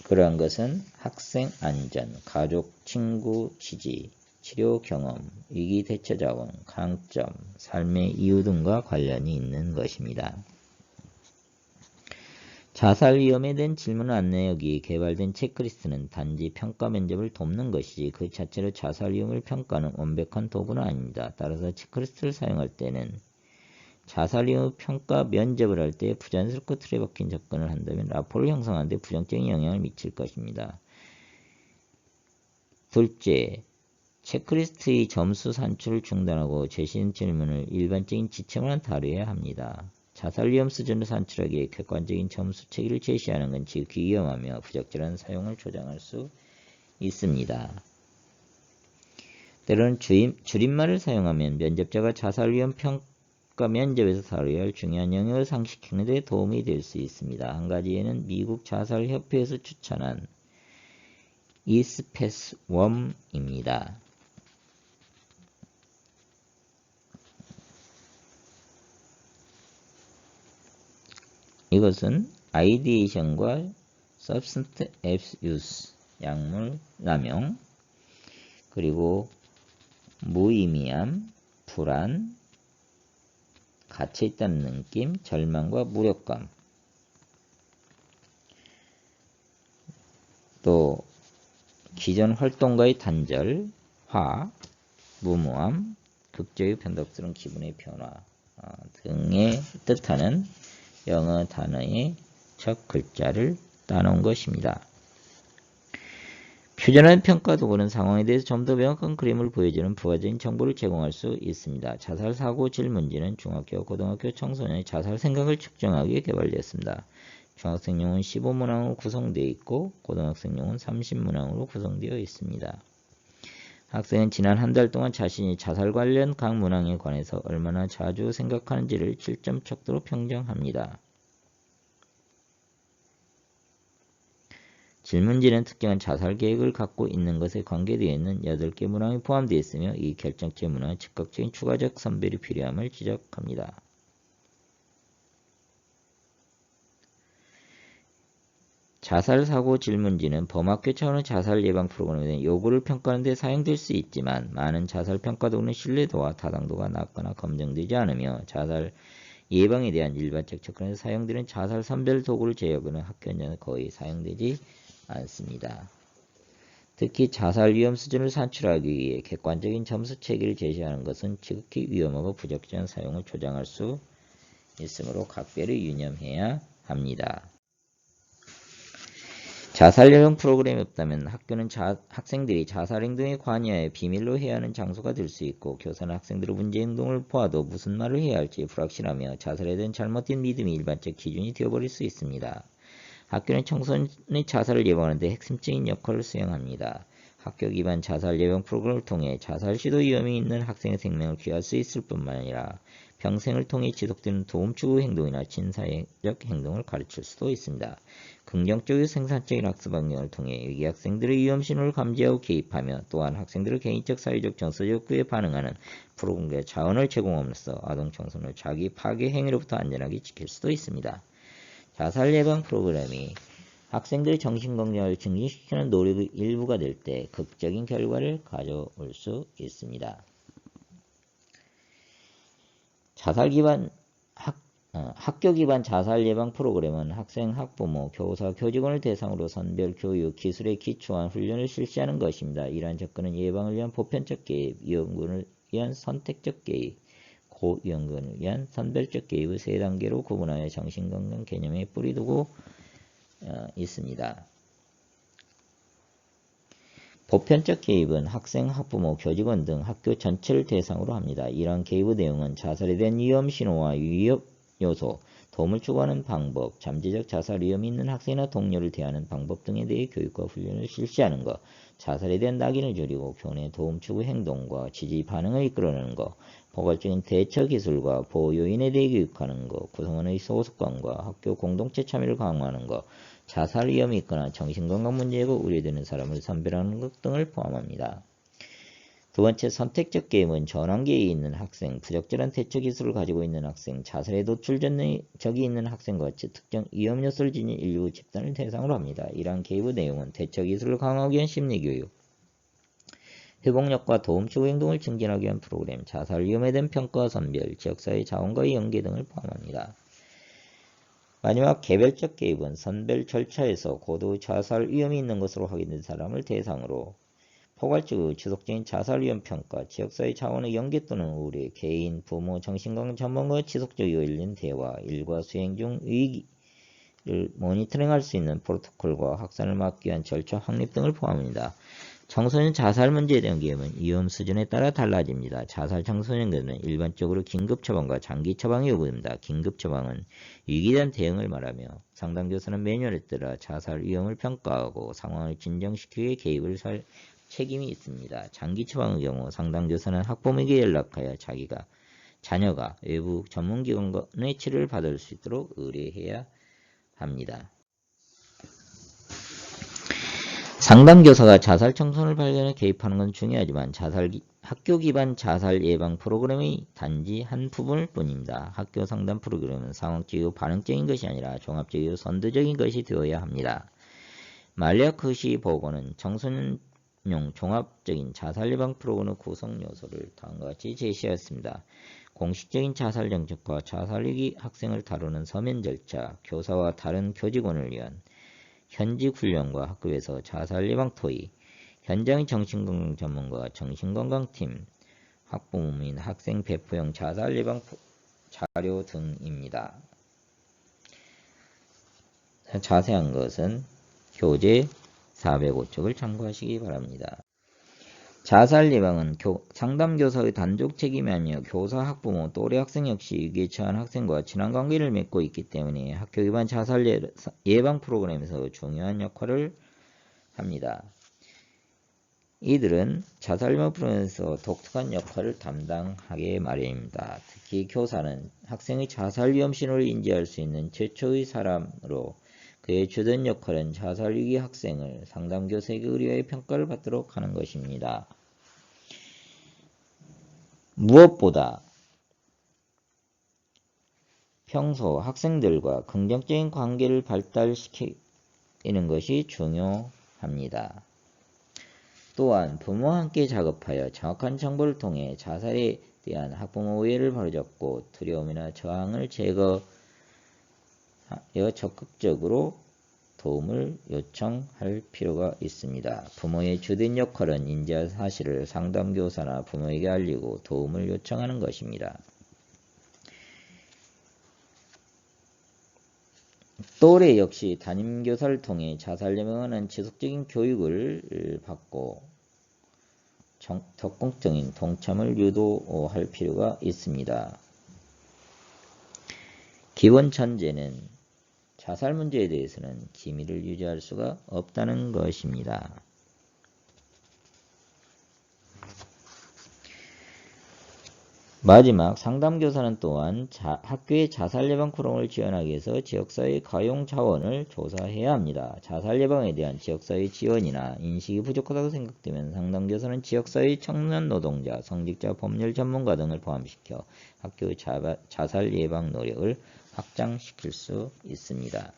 그러한 것은 학생 안전, 가족, 친구 지지, 치료 경험, 위기 대처 자원, 강점, 삶의 이유 등과 관련이 있는 것입니다. 자살 위험에 대한 질문 안내역이 개발된 체크리스트는 단지 평가 면접을 돕는 것이지 그 자체로 자살 위험을 평가하는 완벽한 도구는 아닙니다. 따라서 체크리스트를 사용할 때는 자살 위험 평가 면접을 할 때 부자연스럽고 틀에 박힌 접근을 한다면 라포를 형성하는 데 부정적인 영향을 미칠 것입니다. 둘째, 체크리스트의 점수 산출을 중단하고 제시된 질문을 일반적인 지침으로 다루어야 합니다. 자살 위험 수준을 산출하기 위해 객관적인 점수 체계를 제시하는 건 지극히 위험하며 부적절한 사용을 조장할 수 있습니다. 때로는 줄임말을 사용하면 면접자가 자살 위험 평가 면접에서 다뤄야 할 중요한 영역을 상식하는 데 도움이 될 수 있습니다. 한 가지 예는 미국 자살협회에서 추천한 이스패스웜입니다. 이것은 아이디에이션과 substance abuse, 약물 남용, 그리고 무의미함, 불안, 갇혀있다는 느낌, 절망과 무력감, 또 기존 활동과의 단절, 화, 무모함, 극적이고 변덕스러운 기분의 변화 등의 뜻하는 영어 단어의 첫 글자를 따놓은 것입니다. 표준화된 평가 도구는 상황에 대해서 좀 더 명확한 그림을 보여주는 부가적인 정보를 제공할 수 있습니다. 자살 사고 질문지는 중학교, 고등학교 청소년의 자살 생각을 측정하기 위해 개발되었습니다. 중학생용은 15문항으로 구성되어 있고 고등학생용은 30문항으로 구성되어 있습니다. 학생은 지난 한 달 동안 자신이 자살 관련 각 문항에 관해서 얼마나 자주 생각하는지를 7점 척도로 평정합니다. 질문지는 특정한 자살 계획을 갖고 있는 것에 관계되어 있는 8개 문항이 포함되어 있으며 이 결정체 문항의 즉각적인 추가적 선별이 필요함을 지적합니다. 자살 사고 질문지는 범학교 차원의 자살 예방 프로그램에 대한 요구를 평가하는 데 사용될 수 있지만 많은 자살 평가 도구는 신뢰도와 타당도가 낮거나 검증되지 않으며 자살 예방에 대한 일반적 접근에서 사용되는 자살 선별 도구를 제외하고는 학교 현장에 거의 사용되지 않습니다. 특히 자살 위험 수준을 산출하기 위해 객관적인 점수 체계를 제시하는 것은 지극히 위험하고 부적절한 사용을 조장할 수 있으므로 각별히 유념해야 합니다. 자살 예방 프로그램이 없다면 학교는 학생들이 자살 행동에 관여해 비밀로 해야 하는 장소가 될 수 있고 교사는 학생들의 문제 행동을 보아도 무슨 말을 해야 할지 불확실하며 자살에 대한 잘못된 믿음이 일반적 기준이 되어버릴 수 있습니다. 학교는 청소년의 자살을 예방하는 데 핵심적인 역할을 수행합니다. 학교 기반 자살 예방 프로그램을 통해 자살 시도 위험이 있는 학생의 생명을 귀할 수 있을 뿐만 아니라 평생을 통해 지속되는 도움 추구 행동이나 친사회적 행동을 가르칠 수도 있습니다. 긍정적이고 생산적인 학습 환경을 통해 위기 학생들의 위험 신호를 감지하고 개입하며 또한 학생들의 개인적, 사회적, 정서적 욕구에 반응하는 프로그램과 자원을 제공함으로써 아동 청소년을 자기 파괴 행위로부터 안전하게 지킬 수도 있습니다. 자살 예방 프로그램이 학생들의 정신건강을 증진시키는 노력의 일부가 될 때 극적인 결과를 가져올 수 있습니다. 자살 기반 학교 기반 자살 예방 프로그램은 학생, 학부모, 교사, 교직원을 대상으로 선별, 교육, 기술에 기초한 훈련을 실시하는 것입니다. 이러한 접근은 예방을 위한 보편적 개입, 위험군을 위한 선택적 개입, 고위험군을 위한 선별적 개입의 3단계로 구분하여 정신건강 개념에 뿌리두고 있습니다. 보편적 개입은 학생, 학부모, 교직원 등 학교 전체를 대상으로 합니다. 이러한 개입의 내용은 자살에 대한 위험 신호와 위협 요소, 도움을 추구하는 방법, 잠재적 자살 위험이 있는 학생이나 동료를 대하는 방법 등에 대해 교육과 훈련을 실시하는 것, 자살에 대한 낙인을 줄이고 교내 도움 추구 행동과 지지 반응을 이끌어내는 것, 포괄적인 대처 기술과 보호 요인에 대해 교육하는 것, 구성원의 소속감과 학교 공동체 참여를 강화하는 것, 자살 위험이 있거나 정신건강 문제가 우려되는 사람을 선별하는 것 등을 포함합니다. 두 번째, 선택적 게임은 전환기에 있는 학생, 부적절한 대처 기술을 가지고 있는 학생, 자살에 노출 적이 있는 학생과 같이 특정 위험 요소를 지닌 일부 집단을 대상으로 합니다. 이러한 게임의 내용은 대처 기술을 강화하기 위한 심리교육, 회복력과 도움 추구 행동을 증진하기 위한 프로그램, 자살 위험에 대한 평가와 선별, 지역사회 자원과의 연계 등을 포함합니다. 마지막 개별적 개입은 선별 절차에서 고도 자살 위험이 있는 것으로 확인된 사람을 대상으로 포괄적으로 지속적인 자살 위험 평가, 지역사회 자원의 연계 또는 우려, 개인, 부모, 정신건강 전문가와 지속적으로 열린 대화, 일과 수행 중 위기를 모니터링할 수 있는 프로토콜과 확산을 막기 위한 절차 확립 등을 포함합니다. 청소년 자살 문제에 대한 개입은 위험 수준에 따라 달라집니다. 자살 청소년들은 일반적으로 긴급 처방과 장기 처방이 요구됩니다. 긴급 처방은 위기에 대한 대응을 말하며 상담교사는 매뉴얼에 따라 자살 위험을 평가하고 상황을 진정시키기 위해 개입을 할 책임이 있습니다. 장기 처방의 경우 상담교사는 학부모에게 연락하여 자녀가 외부 전문기관의 치료를 받을 수 있도록 의뢰해야 합니다. 상담교사가 자살 청소년을 발견해 개입하는 건 중요하지만 학교 기반 자살 예방 프로그램의 단지 한 부분일 뿐입니다. 학교 상담 프로그램은 상황적이고 반응적인 것이 아니라 종합적이고 선도적인 것이 되어야 합니다. 말리아 흐시 보고는 청소년용 종합적인 자살 예방 프로그램의 구성 요소를 다음과 같이 제시하였습니다. 공식적인 자살 정책과 자살 위기 학생을 다루는 서면 절차, 교사와 다른 교직원을 위한 현직 훈련과 학급에서 자살 예방 토의, 현장의 정신건강 전문가, 정신건강팀, 학부모 및 학생 배포용 자살 예방 자료 등입니다. 자세한 것은 교재 405쪽을 참고하시기 바랍니다. 자살 예방은 상담교사의 단독 책임이 아니며 교사, 학부모, 또래 학생 역시 위기에 처한 학생과 친한 관계를 맺고 있기 때문에 학교 기반 자살 예방 프로그램에서 중요한 역할을 합니다. 이들은 자살 예방 프로그램에서 독특한 역할을 담당하게 마련입니다. 특히 교사는 학생의 자살 위험 신호를 인지할 수 있는 최초의 사람으로 그의 주된 역할은 자살 위기 학생을 상담교사에게 의뢰하여 평가를 받도록 하는 것입니다. 무엇보다 평소 학생들과 긍정적인 관계를 발달시키는 것이 중요합니다. 또한 부모와 함께 작업하여 정확한 정보를 통해 자살에 대한 학부모 오해를 바로잡고 두려움이나 저항을 제거하여 적극적으로 도움을 요청할 필요가 있습니다. 부모의 주된 역할은 인지한 사실을 상담교사나 부모에게 알리고 도움을 요청하는 것입니다. 또래 역시 담임교사를 통해 자살 예방하는 지속적인 교육을 받고 적극적인 동참을 유도할 필요가 있습니다. 기본 전제는 자살 문제에 대해서는 기밀을 유지할 수가 없다는 것입니다. 마지막, 상담교사는 또한 학교의 자살 예방 프로그램을 지원하기 위해서 지역사회 가용 자원을 조사해야 합니다. 자살 예방에 대한 지역사회 지원이나 인식이 부족하다고 생각되면 상담교사는 지역사회 청년 노동자, 성직자, 법률 전문가 등을 포함시켜 학교의 자살 예방 노력을 확장시킬 수 있습니다.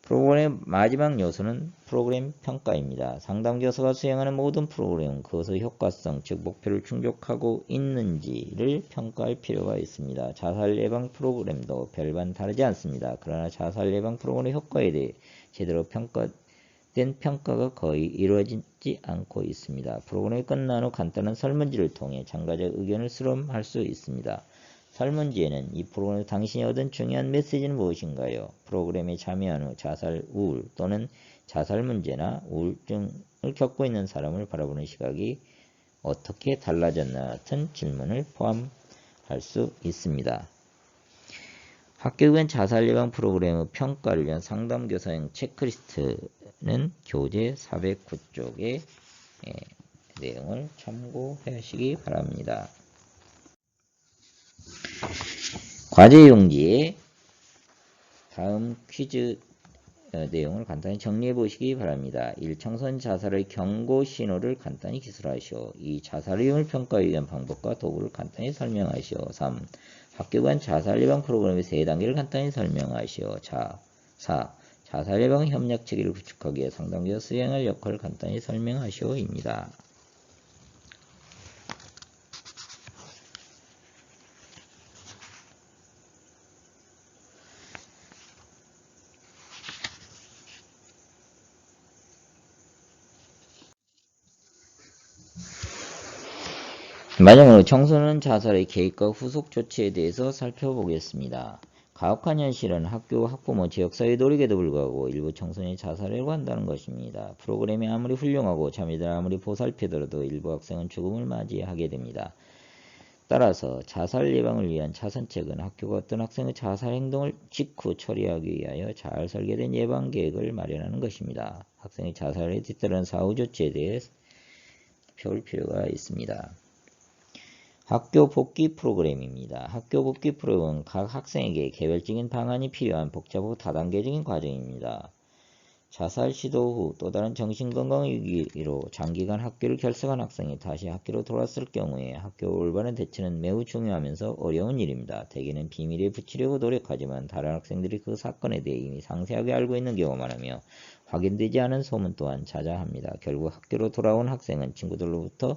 프로그램의 마지막 요소는 프로그램 평가입니다. 상담교사가 수행하는 모든 프로그램은 그것의 효과성, 즉 목표를 충족하고 있는지를 평가할 필요가 있습니다. 자살 예방 프로그램도 별반 다르지 않습니다. 그러나 자살 예방 프로그램의 효과에 대해 제대로 평가된 평가가 거의 이루어지지 않고 있습니다. 프로그램이 끝난 후 간단한 설문지를 통해 참가자의 의견을 수렴할 수 있습니다. 설문지에는 이 프로그램에서 당신이 얻은 중요한 메시지는 무엇인가요? 프로그램에 참여한 후 자살 우울 또는 자살 문제나 우울증을 겪고 있는 사람을 바라보는 시각이 어떻게 달라졌나 같은 질문을 포함하고 할 수 있습니다. 학교 간 자살 예방 프로그램의 평가를 위한 상담교사용 체크리스트는 교재 409쪽의 내용을 참고하시기 바랍니다. 과제용지에 다음 퀴즈 내용을 간단히 정리해 보시기 바랍니다. 1. 청소년 자살의 경고 신호를 간단히 기술하시오. 2. 자살 위험을 평가하기 위한 방법과 도구를 간단히 설명하시오. 3. 학교 간 자살 예방 프로그램의 3단계를 간단히 설명하시오. 4. 자살 예방 협력 체계를 구축하기 위해 상담교사 수행할 역할을 간단히 설명하시오입니다. 마지막으로 청소년 자살의 계획과 후속 조치에 대해서 살펴보겠습니다. 가혹한 현실은 학교, 학부모, 지역사회의 노력에도 불구하고 일부 청소년이 자살하려고 한다는 것입니다. 프로그램이 아무리 훌륭하고 자매들 아무리 보살피더라도 일부 학생은 죽음을 맞이하게 됩니다. 따라서 자살 예방을 위한 차선책은 학교가 어떤 학생의 자살 행동을 직후 처리하기 위하여 잘 설계된 예방 계획을 마련하는 것입니다. 학생의 자살에 뒤따르는 사후 조치에 대해 배울 필요가 있습니다. 학교 복귀 프로그램입니다. 학교 복귀 프로그램은 각 학생에게 개별적인 방안이 필요한 복잡하고 다단계적인 과정입니다. 자살 시도 후 또 다른 정신건강 위기로 장기간 학교를 결석한 학생이 다시 학교로 돌아왔을 경우에 학교 올바른 대처는 매우 중요하면서 어려운 일입니다. 대개는 비밀에 붙이려고 노력하지만 다른 학생들이 그 사건에 대해 이미 상세하게 알고 있는 경우가 많으며 확인되지 않은 소문 또한 자자합니다. 결국 학교로 돌아온 학생은 친구들로부터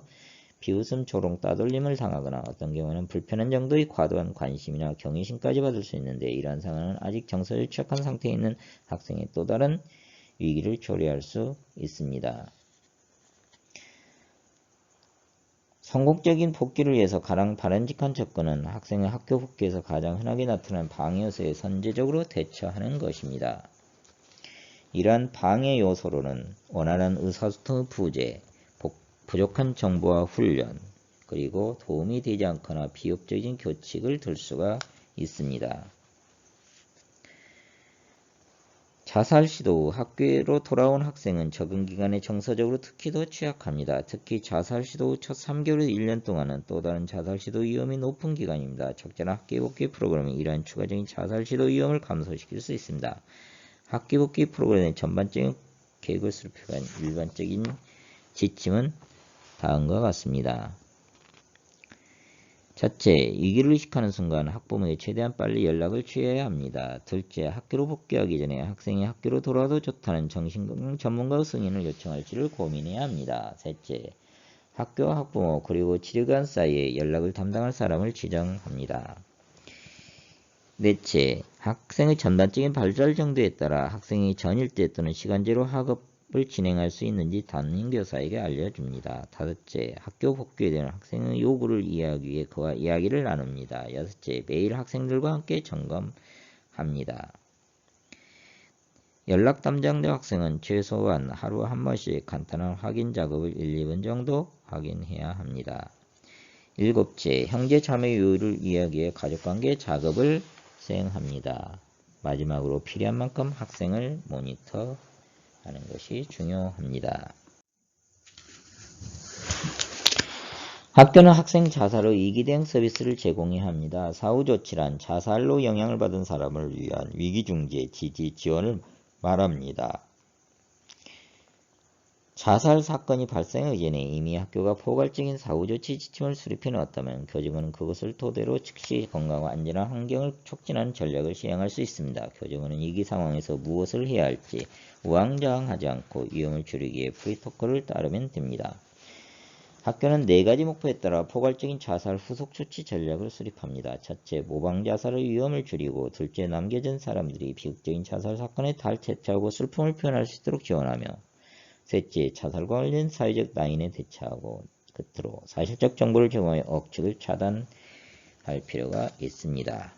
비웃음, 조롱, 따돌림을 당하거나 어떤 경우는 불편한 정도의 과도한 관심이나 경외심까지 받을 수 있는데 이러한 상황은 아직 정서를 취약한 상태에 있는 학생의 또 다른 위기를 초래할 수 있습니다. 성공적인 복귀를 위해서 가장 바람직한 접근은 학생의 학교 복귀에서 가장 흔하게 나타나는 방해 요소에 선제적으로 대처하는 것입니다. 이러한 방해 요소로는 원활한 의사소통의 부재, 부족한 정보와 훈련, 그리고 도움이 되지 않거나 비협조적인 교칙을 들 수가 있습니다. 자살 시도 후 학교로 돌아온 학생은 적응 기간에 정서적으로 특히 더 취약합니다. 특히 자살 시도 후 첫 3개월에서 1년 동안은 또 다른 자살 시도 위험이 높은 기간입니다. 적절한 학교 복귀 프로그램이 이러한 추가적인 자살 시도 위험을 감소시킬 수 있습니다. 학교 복귀 프로그램의 전반적인 계획을 수립한 일반적인 지침은 다음과 같습니다. 첫째, 위기를 의식하는 순간 학부모에게 최대한 빨리 연락을 취해야 합니다. 둘째, 학교로 복귀하기 전에 학생이 학교로 돌아와도 좋다는 정신건강 전문가의 승인을 요청할지를 고민해야 합니다. 셋째, 학교와 학부모 그리고 치료관 사이에 연락을 담당할 사람을 지정합니다. 넷째, 학생의 전반적인 발달 정도에 따라 학생이 전일제 또는 시간제로 학업을 진행할 수 있는지 담임교사에게 알려줍니다. 다섯째, 학교 복귀에 대한 학생의 요구를 이해하기 위해 그와 이야기를 나눕니다. 여섯째, 매일 학생들과 함께 점검합니다. 연락 담당자 학생은 최소한 하루 한 번씩 간단한 확인 작업을 1, 2분 정도 확인해야 합니다. 일곱째, 형제 자매 요율을 이해하기 위해 가족관계 작업을 수행합니다. 마지막으로 필요한 만큼 학생을 모니터하는 것이 중요합니다. 학교는 학생 자살의 위기 대응 서비스를 제공해야 합니다. 사후 조치란 자살로 영향을 받은 사람을 위한 위기 중재, 지지, 지원을 말합니다. 자살 사건이 발생하기 전에 이미 학교가 포괄적인 사후조치 지침을 수립해 놓았다면 교직원은 그것을 토대로 즉시 건강과 안전한 환경을 촉진하는 전략을 시행할 수 있습니다. 교직원은 위기 상황에서 무엇을 해야 할지 우왕좌왕하지 않고 위험을 줄이기 위해 프리토콜을 따르면 됩니다. 학교는 4가지 목표에 따라 포괄적인 자살 후속 조치 전략을 수립합니다. 첫째, 모방 자살의 위험을 줄이고, 둘째, 남겨진 사람들이 비극적인 자살 사건에 달 대처하고 슬픔을 표현할 수 있도록 지원하며, 셋째, 자살과 관련 사회적 난인에 대처하고, 끝으로 사실적 정보를 제공하여 억측을 차단할 필요가 있습니다.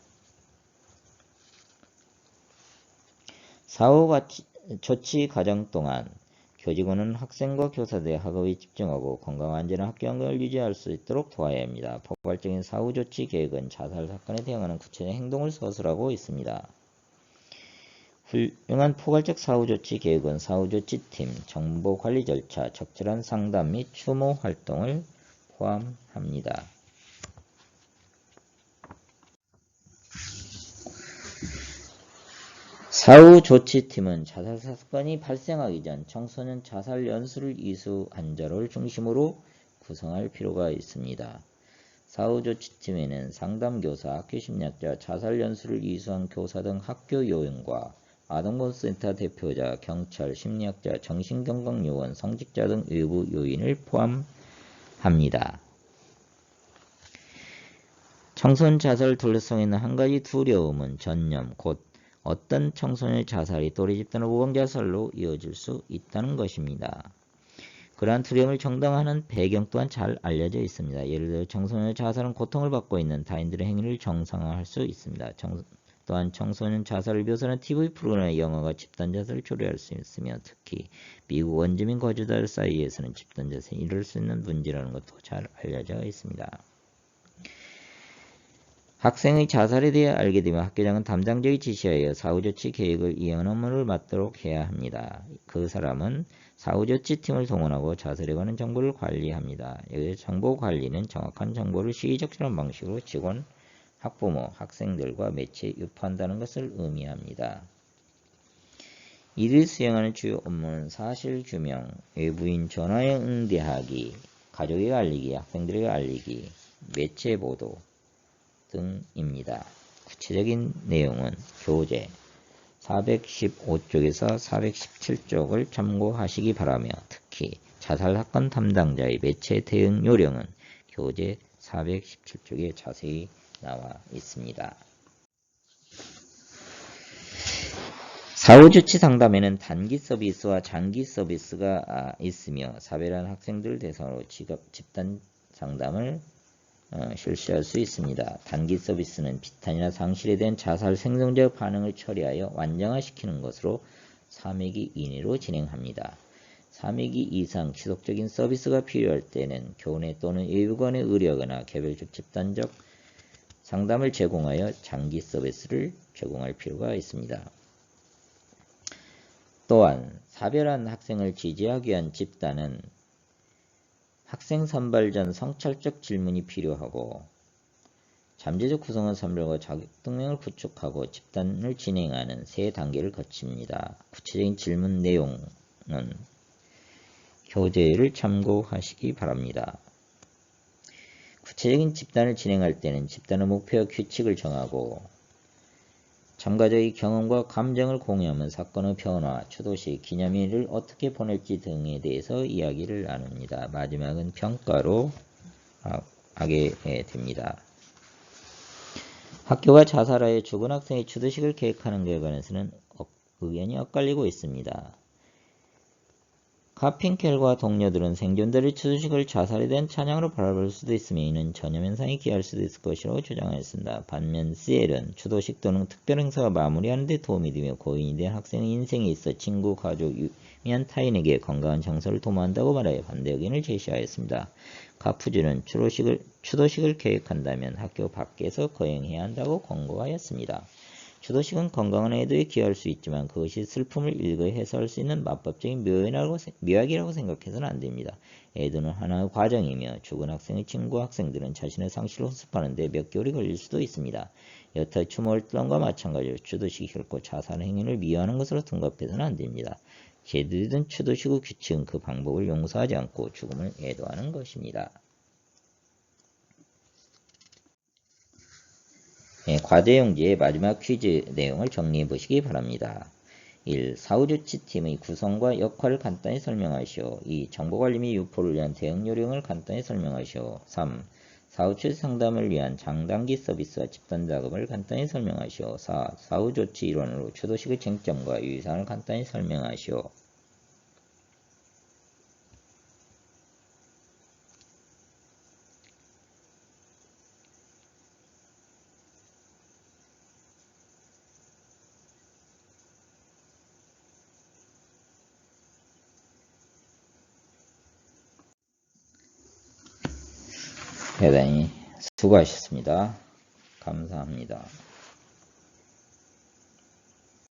사후 조치 과정 동안 교직원은 학생과 교사들의 학업에 집중하고 건강한 안전한 학교 환경을 유지할 수 있도록 도와야 합니다. 포괄적인 사후조치 계획은 자살 사건에 대응하는 구체적인 행동을 서술하고 있습니다. 훌륭한 포괄적 사후조치 계획은 사후조치팀, 정보관리 절차, 적절한 상담 및 추모 활동을 포함합니다. 사후조치팀은 자살 사건이 발생하기 전 청소년 자살 연수를 이수한 자를 중심으로 구성할 필요가 있습니다. 사후조치팀에는 상담교사, 학교심리학자, 자살 연수를 이수한 교사 등 학교 요원과 아동보호센터 대표자, 경찰, 심리학자, 정신건강요원, 성직자 등 외부 요인을 포함합니다. 청소년 자살을 둘러싸고 있는 한 가지 두려움은 전념, 곧 어떤 청소년의 자살이 또래 집단의 우방자살로 이어질 수 있다는 것입니다. 그러한 두려움을 정당화하는 배경 또한 잘 알려져 있습니다. 예를 들어 청소년의 자살은 고통을 받고 있는 타인들의 행위를 정상화할 수 있습니다. 또한 청소년 자살을 묘사하는 TV 프로그램의 영화가 집단 자살을 초래할 수 있으며 특히 미국 원주민 거주자들 사이에서는 집단 자살이 이룰 수 있는 문제라는 것도 잘 알려져 있습니다. 학생의 자살에 대해 알게 되면 학교장은 담당자의 지시하여 사후조치 계획을 이행하는 업무를 맡도록 해야 합니다. 그 사람은 사후조치팀을 동원하고 자살에 관한 정보를 관리합니다. 여기서 정보관리는 정확한 정보를 시의적절한 방식으로 직원, 학부모, 학생들과 매체에 유포한다는 것을 의미합니다. 이들이 수행하는 주요 업무는 사실규명, 외부인 전화에 응대하기, 가족에게 알리기, 학생들에게 알리기, 매체 보도 등입니다. 구체적인 내용은 교재 415쪽에서 417쪽을 참고하시기 바라며 특히 자살사건 담당자의 매체 대응 요령은 교재 417쪽에 자세히 나와 있습니다. 사후조치 상담에는 단기 서비스와 장기 서비스가 있으며 사별한 학생들 대상으로 집단 상담을 실시할 수 있습니다. 단기 서비스는 비탄이나 상실에 대한 자살 생성적 반응을 처리하여 완장화시키는 것으로 3회기 이내로 진행합니다. 3회기 이상 지속적인 서비스가 필요할 때는 교내 또는 외부관에 의뢰하거나 개별적 집단적 상담을 제공하여 장기 서비스를 제공할 필요가 있습니다. 또한 사별한 학생을 지지하기 위한 집단은 학생 선발 전 성찰적 질문이 필요하고 잠재적 구성원 선별과 자격증명을 구축하고 집단을 진행하는 세 단계를 거칩니다. 구체적인 질문 내용은 교재를 참고하시기 바랍니다. 구체적인 집단을 진행할 때는 집단의 목표와 규칙을 정하고 참가자의 경험과 감정을 공유하면 사건의 변화, 추도시, 기념일을 어떻게 보낼지 등에 대해서 이야기를 나눕니다. 마지막은 평가로 하게 됩니다. 학교가 자살하여 죽은 학생의 추도식을 계획하는 것에 관해서는 의견이 엇갈리고 있습니다. 카핑켈과 동료들은 생존자의 추도식을 자살에 대한 찬양으로 바라볼 수도 있으며 이는 전염현상에 기할 수도 있을 것이라고 주장하였습니다. 반면 CL은 추도식 또는 특별 행사가 마무리하는 데 도움이 되며 고인이 된 학생의 인생에 있어 친구, 가족, 유미한 타인에게 건강한 장소를 도모한다고 말하여 반대 의견을 제시하였습니다. 카푸즈는 추도식을 계획한다면 학교 밖에서 거행해야 한다고 권고하였습니다. 추도식은 건강한 애도에 기여할 수 있지만 그것이 슬픔을 일거에 해소할 수 있는 마법적인 묘약이라고 생각해서는 안됩니다. 애도는 하나의 과정이며 죽은 학생의 친구 학생들은 자신의 상실을 호소하는 데 몇 개월이 걸릴 수도 있습니다. 여타 추모활동과 마찬가지로 추도식이 결코 자살 행위를 미화하는 것으로 둔갑해서는 안됩니다. 제대로 된 추도식 후 규칙은 그 방법을 용서하지 않고 죽음을 애도하는 것입니다. 과제용지의 마지막 퀴즈 내용을 정리해 보시기 바랍니다. 1. 사후조치팀의 구성과 역할을 간단히 설명하시오. 2. 정보관리 및 유포를 위한 대응 요령을 간단히 설명하시오. 3. 사후조치 상담을 위한 장단기 서비스와 집단 작업을 간단히 설명하시오. 4. 사후조치 일환으로 추도식의 쟁점과 유의사항을 간단히 설명하시오. 대단히 수고하셨습니다. 감사합니다.